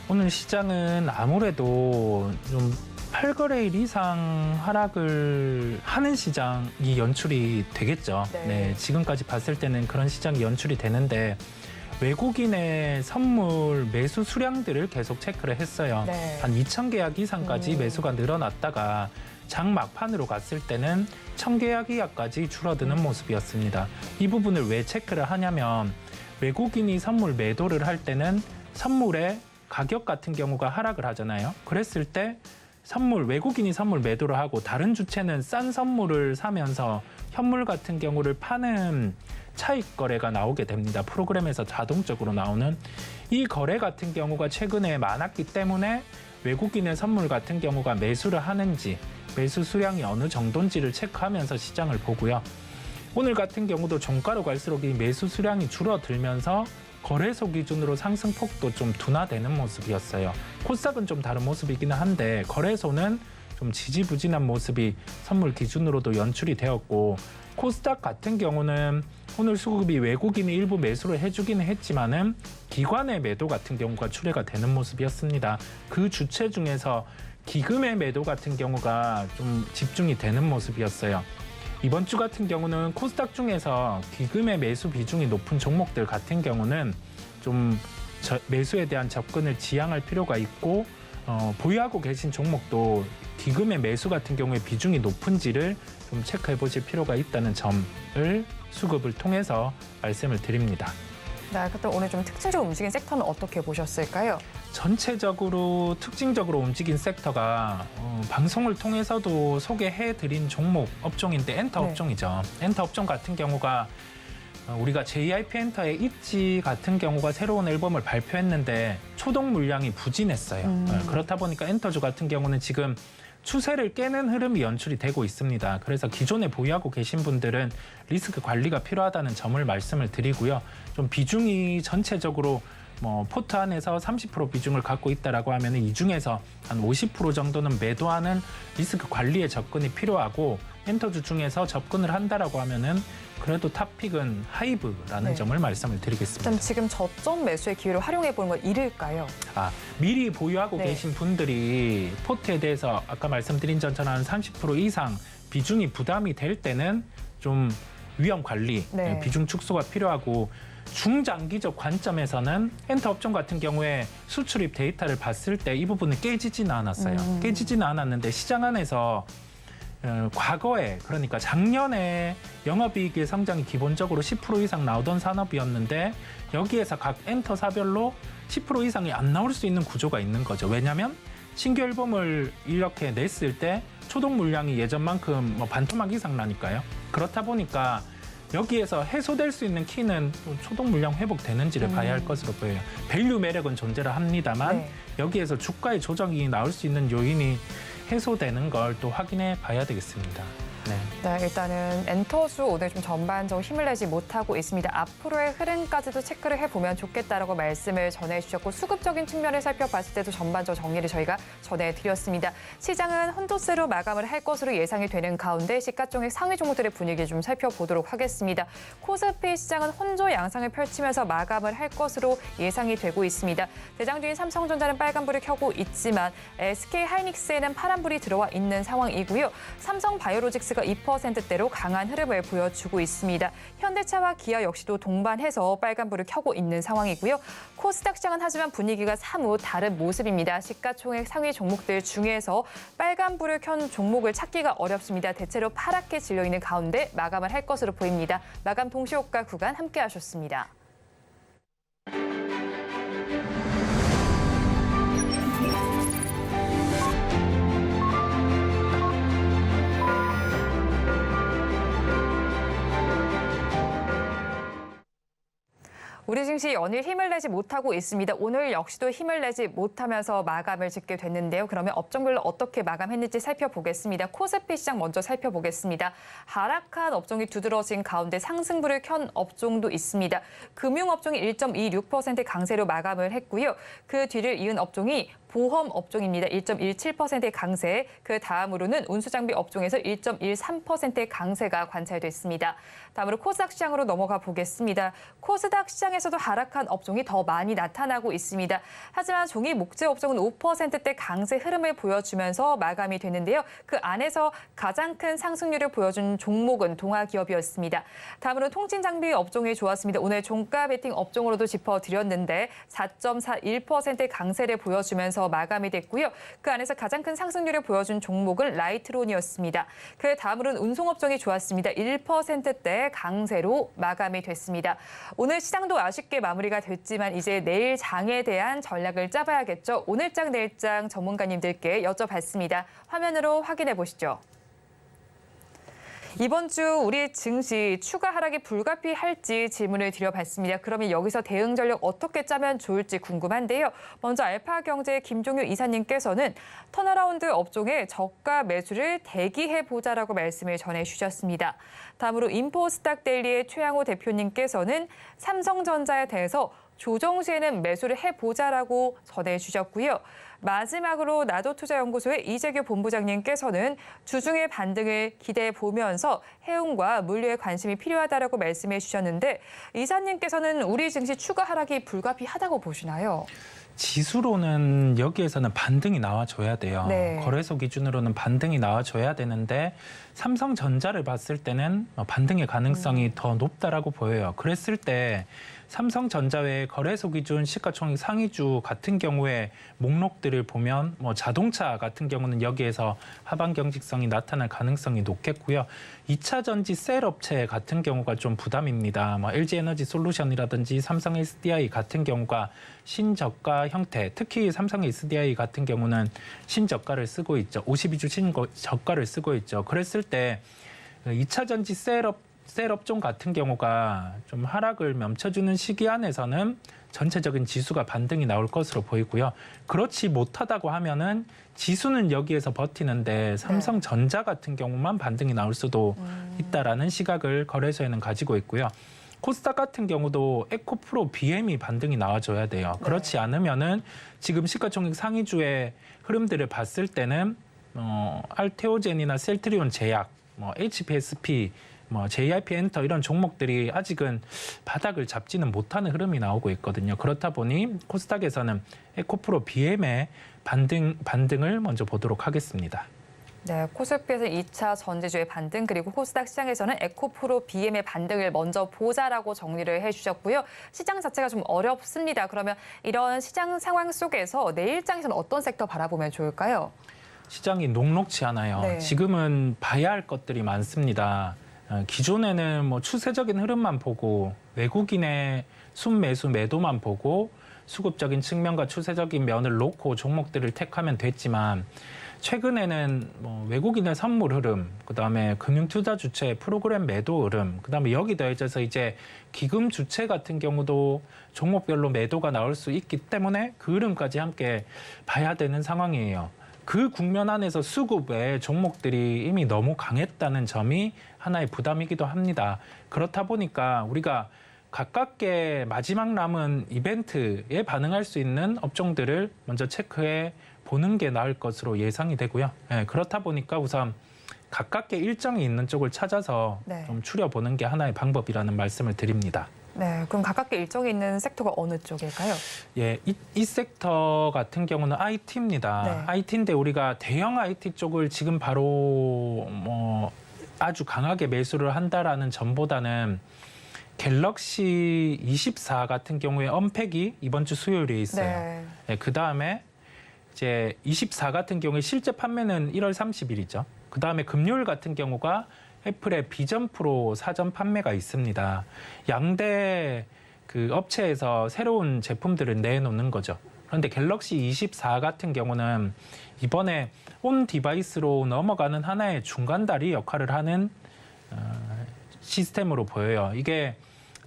오늘 시장은 아무래도 좀 8거래일 이상 하락을 하는 시장이 연출이 되겠죠. 네, 지금까지 봤을 때는 그런 시장이 연출이 되는데 외국인의 선물 매수 수량들을 계속 체크를 했어요. 네. 한 2,000계약 이상까지 매수가 늘어났다가 장 막판으로 갔을 때는 1,000계약 이하까지 줄어드는 모습이었습니다. 이 부분을 왜 체크를 하냐면 외국인이 선물 매도를 할 때는 선물의 가격 같은 경우가 하락을 하잖아요. 그랬을 때 외국인이 선물 매도를 하고 다른 주체는 싼 선물을 사면서 현물 같은 경우를 파는 차익 거래가 나오게 됩니다. 프로그램에서 자동적으로 나오는 이 거래 같은 경우가 최근에 많았기 때문에 외국인의 선물 같은 경우가 매수를 하는지 매수 수량이 어느 정도인지를 체크하면서 시장을 보고요. 오늘 같은 경우도 종가로 갈수록 이 매수 수량이 줄어들면서 거래소 기준으로 상승폭도 좀 둔화되는 모습이었어요. 코스닥은 좀 다른 모습이기는 한데 거래소는 좀 지지부진한 모습이 선물 기준으로도 연출이 되었고 코스닥 같은 경우는 오늘 수급이 외국인이 일부 매수를 해주기는 했지만은 기관의 매도 같은 경우가 출회가 되는 모습이었습니다. 그 주체 중에서 기금의 매도 같은 경우가 좀 집중이 되는 모습이었어요. 이번 주 같은 경우는 코스닥 중에서 기금의 매수 비중이 높은 종목들 같은 경우는 좀 매수에 대한 접근을 지양할 필요가 있고 보유하고 계신 종목도 기금의 매수 같은 경우에 비중이 높은지를 좀 체크해 보실 필요가 있다는 점을 수급을 통해서 말씀을 드립니다. 네, 그럼 오늘 좀 특징적으로 움직인 섹터는 어떻게 보셨을까요? 전체적으로 특징적으로 움직인 섹터가 방송을 통해서도 소개해드린 종목 업종인데 엔터 업종이죠. 엔터 업종 같은 경우가 우리가 JYP 엔터의 있지 같은 경우가 새로운 앨범을 발표했는데 초동 물량이 부진했어요. 그렇다 보니까 엔터주 같은 경우는 지금 추세를 깨는 흐름이 연출이 되고 있습니다. 그래서 기존에 보유하고 계신 분들은 리스크 관리가 필요하다는 점을 말씀을 드리고요. 좀 비중이 전체적으로 포트 안에서 30% 비중을 갖고 있다라고 하면 이 중에서 한 50% 정도는 매도하는 리스크 관리에 접근이 필요하고 엔터주 중에서 접근을 한다라고 하면은 그래도 탑픽은 하이브라는 네. 점을 말씀을 드리겠습니다. 좀 지금 저점 매수의 기회를 활용해 보는 건 이를까요? 미리 보유하고 네. 계신 분들이 포트에 대해서 아까 말씀드린 전처럼 30% 이상 비중이 부담이 될 때는 좀 위험 관리, 네. 비중 축소가 필요하고 중장기적 관점에서는 엔터 업종 같은 경우에 수출입 데이터를 봤을 때 이 부분은 깨지지는 않았어요. 깨지지는 않았는데 시장 안에서 과거에 그러니까 작년에 영업이익의 성장이 기본적으로 10% 이상 나오던 산업이었는데 여기에서 각 엔터사별로 10% 이상이 안 나올 수 있는 구조가 있는 거죠. 왜냐하면 신규 앨범을 이렇게 냈을 때 초동 물량이 예전만큼 반토막 이상 나니까요. 그렇다 보니까 여기에서 해소될 수 있는 키는 초동 물량 회복되는지를 봐야 할 것으로 보여요. 밸류 매력은 존재를 합니다만 네. 여기에서 주가의 조정이 나올 수 있는 요인이 해소되는 걸 또 확인해 봐야 되겠습니다. 네, 일단은 엔터주 오늘 좀 전반적으로 힘을 내지 못하고 있습니다. 앞으로의 흐름까지도 체크를 해보면 좋겠다라고 말씀을 전해주셨고 수급적인 측면을 살펴봤을 때도 전반적 정리를 저희가 전해드렸습니다. 시장은 혼조세로 마감을 할 것으로 예상이 되는 가운데 시가총액 상위 종목들의 분위기 좀 살펴보도록 하겠습니다. 코스피 시장은 혼조 양상을 펼치면서 마감을 할 것으로 예상이 되고 있습니다. 대장주인 삼성전자는 빨간불을 켜고 있지만 SK하이닉스에는 파란불이 들어와 있는 상황이고요. 삼성바이오로직스가 2%대로 강한 흐름을 보여주고 있습니다. 현대차와 기아 역시도 동반해서 빨간불을 켜고 있는 상황이고요. 코스닥 시장은 하지만 분위기가 사뭇 다른 모습입니다. 시가총액 상위 종목들 중에서 빨간불을 켠 종목을 찾기가 어렵습니다. 대체로 파랗게 질려 있는 가운데 마감을 할 것으로 보입니다. 마감 동시효과 구간 함께 하셨습니다. 우리 증시 연일 힘을 내지 못하고 있습니다. 오늘 역시도 힘을 내지 못하면서 마감을 짓게 됐는데요. 그러면 업종별로 어떻게 마감했는지 살펴보겠습니다. 코스피 시장 먼저 살펴보겠습니다. 하락한 업종이 두드러진 가운데 상승불을 켠 업종도 있습니다. 금융업종이 1.26% 강세로 마감을 했고요. 그 뒤를 이은 업종이 보험 업종입니다. 1.17%의 강세, 그 다음으로는 운수장비 업종에서 1.13%의 강세가 관찰됐습니다. 다음으로 코스닥 시장으로 넘어가 보겠습니다. 코스닥 시장에서도 하락한 업종이 더 많이 나타나고 있습니다. 하지만 종이 목재 업종은 5%대 강세 흐름을 보여주면서 마감이 됐는데요. 그 안에서 가장 큰 상승률을 보여준 종목은 동아기업이었습니다. 다음으로 통신장비 업종이 좋았습니다. 오늘 종가 베팅 업종으로도 짚어드렸는데 4.41%의 강세를 보여주면서 마감이 됐고요. 그 안에서 가장 큰 상승률을 보여준 종목은 라이트론이었습니다. 그 다음으로는 운송업종이 좋았습니다. 1%대 강세로 마감이 됐습니다. 오늘 시장도 아쉽게 마무리가 됐지만 이제 내일 장에 대한 전략을 짜봐야겠죠. 오늘장 내일장 전문가님들께 여쭤봤습니다. 화면으로 확인해 보시죠. 이번 주 우리 증시 추가 하락이 불가피할지 질문을 드려봤습니다. 그러면 여기서 대응 전략 어떻게 짜면 좋을지 궁금한데요. 먼저 알파경제 김종유 이사님께서는 턴어라운드 업종의 저가 매수를 대기해보자라고 말씀을 전해주셨습니다. 다음으로 인포스닥데일리의 최양호 대표님께서는 삼성전자에 대해서 조정 시에는 매수를 해보자라고 전해주셨고요. 마지막으로 나도투자연구소의 이재규 본부장님께서는 주중의 반등을 기대해 보면서 해운과 물류에 관심이 필요하다라고 말씀해 주셨는데 이사님께서는 우리 증시 추가 하락이 불가피하다고 보시나요? 지수로는 여기에서는 반등이 나와줘야 돼요. 네. 거래소 기준으로는 반등이 나와줘야 되는데 삼성전자를 봤을 때는 반등의 가능성이 더 높다라고 보여요. 그랬을 때 삼성전자 외에 거래소 기준 시가총액 상위주 같은 경우에 목록들을 보면 자동차 같은 경우는 여기에서 하방 경직성이 나타날 가능성이 높겠고요. 2차 전지 셀 업체 같은 경우가 좀 부담입니다. LG에너지 솔루션이라든지 삼성 SDI 같은 경우가 신저가 형태, 특히 삼성 SDI 같은 경우는 신저가를 쓰고 있죠. 52주 신저가를 쓰고 있죠. 그랬을 때 2차 전지 셀 업체 셀 업종 같은 경우가 좀 하락을 멈춰주는 시기 안에서는 전체적인 지수가 반등이 나올 것으로 보이고요. 그렇지 못하다고 하면은 지수는 여기에서 버티는데 삼성전자 같은 경우만 반등이 나올 수도 있다라는 시각을 거래소에는 가지고 있고요. 코스닥 같은 경우도 에코프로 BM이 반등이 나와줘야 돼요. 그렇지 않으면은 지금 시가총액 상위주의 흐름들을 봤을 때는 알테오젠이나 셀트리온 제약, HPSP, JYP 엔터 이런 종목들이 아직은 바닥을 잡지는 못하는 흐름이 나오고 있거든요. 그렇다 보니 코스닥에서는 에코프로 BM의 반등을 먼저 보도록 하겠습니다. 네, 코스피에서 2차 전지주의 반등 그리고 코스닥 시장에서는 에코프로 BM의 반등을 먼저 보자라고 정리를 해주셨고요. 시장 자체가 좀 어렵습니다. 그러면 이런 시장 상황 속에서 내일장에서는 어떤 섹터 바라보면 좋을까요? 시장이 녹록치 않아요. 네. 지금은 봐야 할 것들이 많습니다. 기존에는 추세적인 흐름만 보고 외국인의 순매수 매도만 보고 수급적인 측면과 추세적인 면을 놓고 종목들을 택하면 됐지만 최근에는 외국인의 선물 흐름, 그다음에 금융투자 주체 프로그램 매도 흐름, 그다음에 여기 더해져서 이제 기금 주체 같은 경우도 종목별로 매도가 나올 수 있기 때문에 그 흐름까지 함께 봐야 되는 상황이에요. 그 국면 안에서 수급의 종목들이 이미 너무 강했다는 점이 하나의 부담이기도 합니다. 그렇다 보니까 우리가 가깝게 마지막 남은 이벤트에 반응할 수 있는 업종들을 먼저 체크해 보는 게 나을 것으로 예상이 되고요. 그렇다 보니까 우선 가깝게 일정이 있는 쪽을 찾아서 좀 추려보는 게 하나의 방법이라는 말씀을 드립니다. 네, 그럼 가깝게 일정이 있는 섹터가 어느 쪽일까요? 예, 이 섹터 같은 경우는 IT입니다. 네. IT인데 우리가 대형 IT 쪽을 지금 바로 아주 강하게 매수를 한다라는 점보다는 갤럭시 24 같은 경우에 언팩이 이번 주 수요일에 있어요. 네. 네, 그 다음에 이제 24 같은 경우에 실제 판매는 1월 30일이죠. 그 다음에 금요일 같은 경우가 애플의 비전 프로 사전 판매가 있습니다. 양대 그 업체에서 새로운 제품들을 내놓는 거죠. 그런데 갤럭시 24 같은 경우는 이번에 온 디바이스로 넘어가는 하나의 중간다리 역할을 하는 시스템으로 보여요. 이게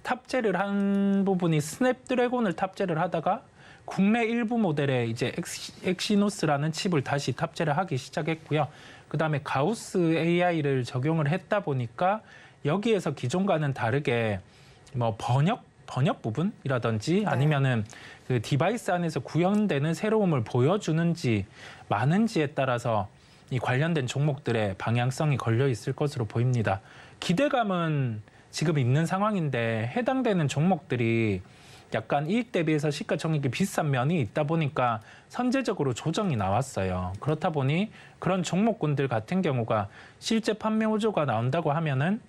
탑재를 한 부분이 스냅드래곤을 탑재를 하다가 국내 일부 모델에 이제 엑시노스라는 칩을 다시 탑재를 하기 시작했고요. 그다음에 가우스 AI를 적용을 했다 보니까 여기에서 기존과는 다르게 번역 부분이라든지 아니면은 그 디바이스 안에서 구현되는 새로움을 보여주는지 많은지에 따라서 이 관련된 종목들의 방향성이 걸려 있을 것으로 보입니다. 기대감은 지금 있는 상황인데 해당되는 종목들이 약간 이익 대비해서 시가총액이 비싼 면이 있다 보니까 선제적으로 조정이 나왔어요. 그렇다 보니 그런 종목군들 같은 경우가 실제 판매 호조가 나온다고 하면은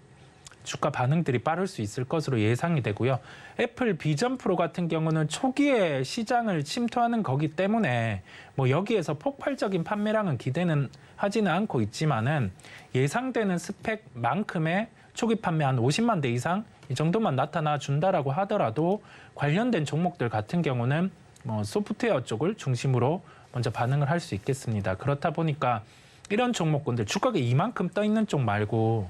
주가 반응들이 빠를 수 있을 것으로 예상이 되고요. 애플 비전 프로 같은 경우는 초기에 시장을 침투하는 거기 때문에 여기에서 폭발적인 판매량은 기대는 하지는 않고 있지만은 예상되는 스펙만큼의 초기 판매 한 50만 대 이상 이 정도만 나타나 준다라고 하더라도 관련된 종목들 같은 경우는 소프트웨어 쪽을 중심으로 먼저 반응을 할 수 있겠습니다. 그렇다 보니까 이런 종목군들 주가가 이만큼 떠 있는 쪽 말고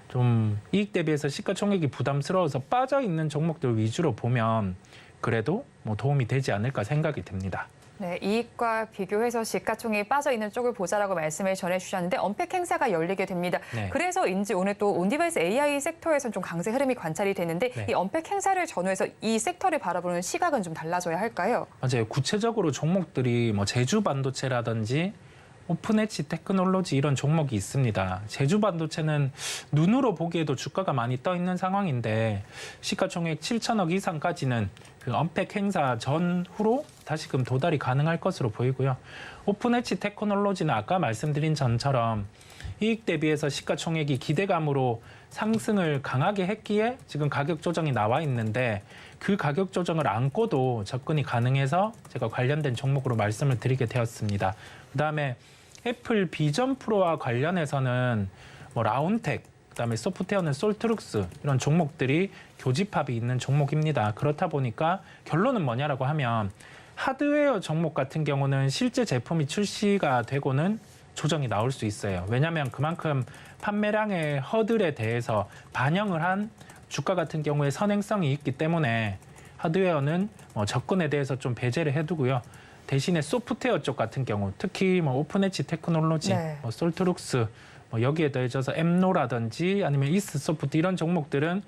좀 이익 대비해서 시가총액이 부담스러워서 빠져 있는 종목들 위주로 보면 그래도 도움이 되지 않을까 생각이 듭니다. 네, 이익과 비교해서 시가총액이 빠져 있는 쪽을 보자라고 말씀을 전해주셨는데 언팩 행사가 열리게 됩니다. 네. 그래서인지 오늘 또 온디바이스 AI 섹터에서는 좀 강세 흐름이 관찰이 되는데 네. 이 언팩 행사를 전후해서 이 섹터를 바라보는 시각은 좀 달라져야 할까요? 맞아요. 구체적으로 종목들이 제주 반도체라든지 오픈엣지 테크놀로지 이런 종목이 있습니다. 제주 반도체는 눈으로 보기에도 주가가 많이 떠 있는 상황인데 시가총액 7천억 이상까지는 그 언팩 행사 전후로 다시금 도달이 가능할 것으로 보이고요. 오픈엣지 테크놀로지는 아까 말씀드린 전처럼 이익 대비해서 시가총액이 기대감으로 상승을 강하게 했기에 지금 가격 조정이 나와 있는데 그 가격 조정을 안고도 접근이 가능해서 제가 관련된 종목으로 말씀을 드리게 되었습니다. 그다음에 애플 비전 프로와 관련해서는 라운텍, 그다음에 소프트웨어는 솔트룩스 이런 종목들이 교집합이 있는 종목입니다. 그렇다 보니까 결론은 뭐냐라고 하면 하드웨어 종목 같은 경우는 실제 제품이 출시가 되고는 조정이 나올 수 있어요. 왜냐하면 그만큼 판매량의 허들에 대해서 반영을 한 주가 같은 경우에 선행성이 있기 때문에 하드웨어는 접근에 대해서 좀 배제를 해두고요. 대신에 소프트웨어 쪽 같은 경우, 특히 오픈엣지 테크놀로지, 네. 솔트룩스, 여기에 더해져서 엠노라든지 아니면 이스소프트 이런 종목들은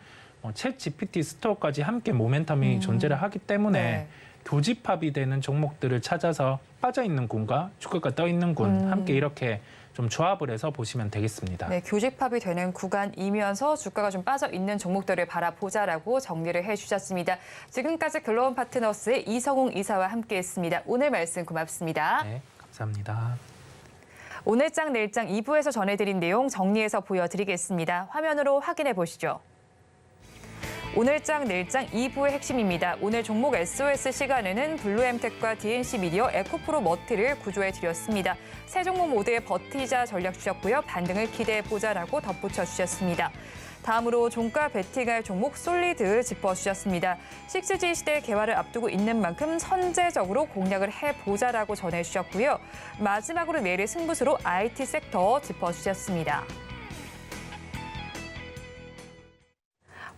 챗 GPT 스토어까지 함께 모멘텀이 존재를 하기 때문에 네. 교집합이 되는 종목들을 찾아서 빠져 있는 군과 주가가 떠 있는 군 함께 이렇게 좀 조합을 해서 보시면 되겠습니다. 네, 교집합이 되는 구간이면서 주가가 좀 빠져 있는 종목들을 바라보자라고 정리를 해주셨습니다. 지금까지 글로벌 파트너스의 이성웅 이사와 함께했습니다. 오늘 말씀 고맙습니다. 네, 감사합니다. 오늘장 내일장 2부에서 전해드린 내용 정리해서 보여드리겠습니다. 화면으로 확인해 보시죠. 오늘장 내일장 2부의 핵심입니다. 오늘 종목 SOS 시간에는 블루엠텍과 DNC미디어, 에코프로 머티를 구조해 드렸습니다. 세 종목 모두에 버티자 전략 주셨고요. 반등을 기대해 보자라고 덧붙여 주셨습니다. 다음으로 종가 베팅할 종목 솔리드 짚어주셨습니다. 6G 시대 개화를 앞두고 있는 만큼 선제적으로 공략을 해보자라고 전해주셨고요. 마지막으로 내일의 승부수로 IT 섹터 짚어주셨습니다.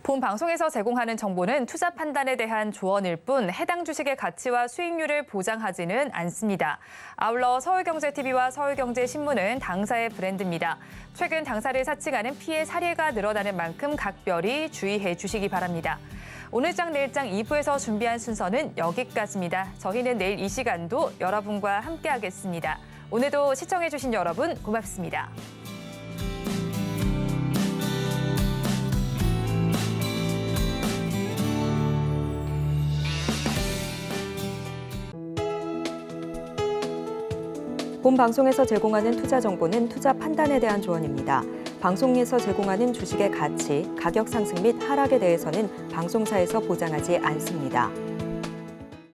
본 방송에서 제공하는 정보는 투자 판단에 대한 조언일 뿐 해당 주식의 가치와 수익률을 보장하지는 않습니다. 아울러 서울경제TV와 서울경제신문은 당사의 브랜드입니다. 최근 당사를 사칭하는 피해 사례가 늘어나는 만큼 각별히 주의해 주시기 바랍니다. 오늘장 내일장 2부에서 준비한 순서는 여기까지입니다. 저희는 내일 이 시간도 여러분과 함께하겠습니다. 오늘도 시청해 주신 여러분 고맙습니다. 본 방송에서 제공하는 투자 정보는 투자 판단에 대한 조언입니다. 방송에서 제공하는 주식의 가치, 가격 상승 및 하락에 대해서는 방송사에서 보장하지 않습니다.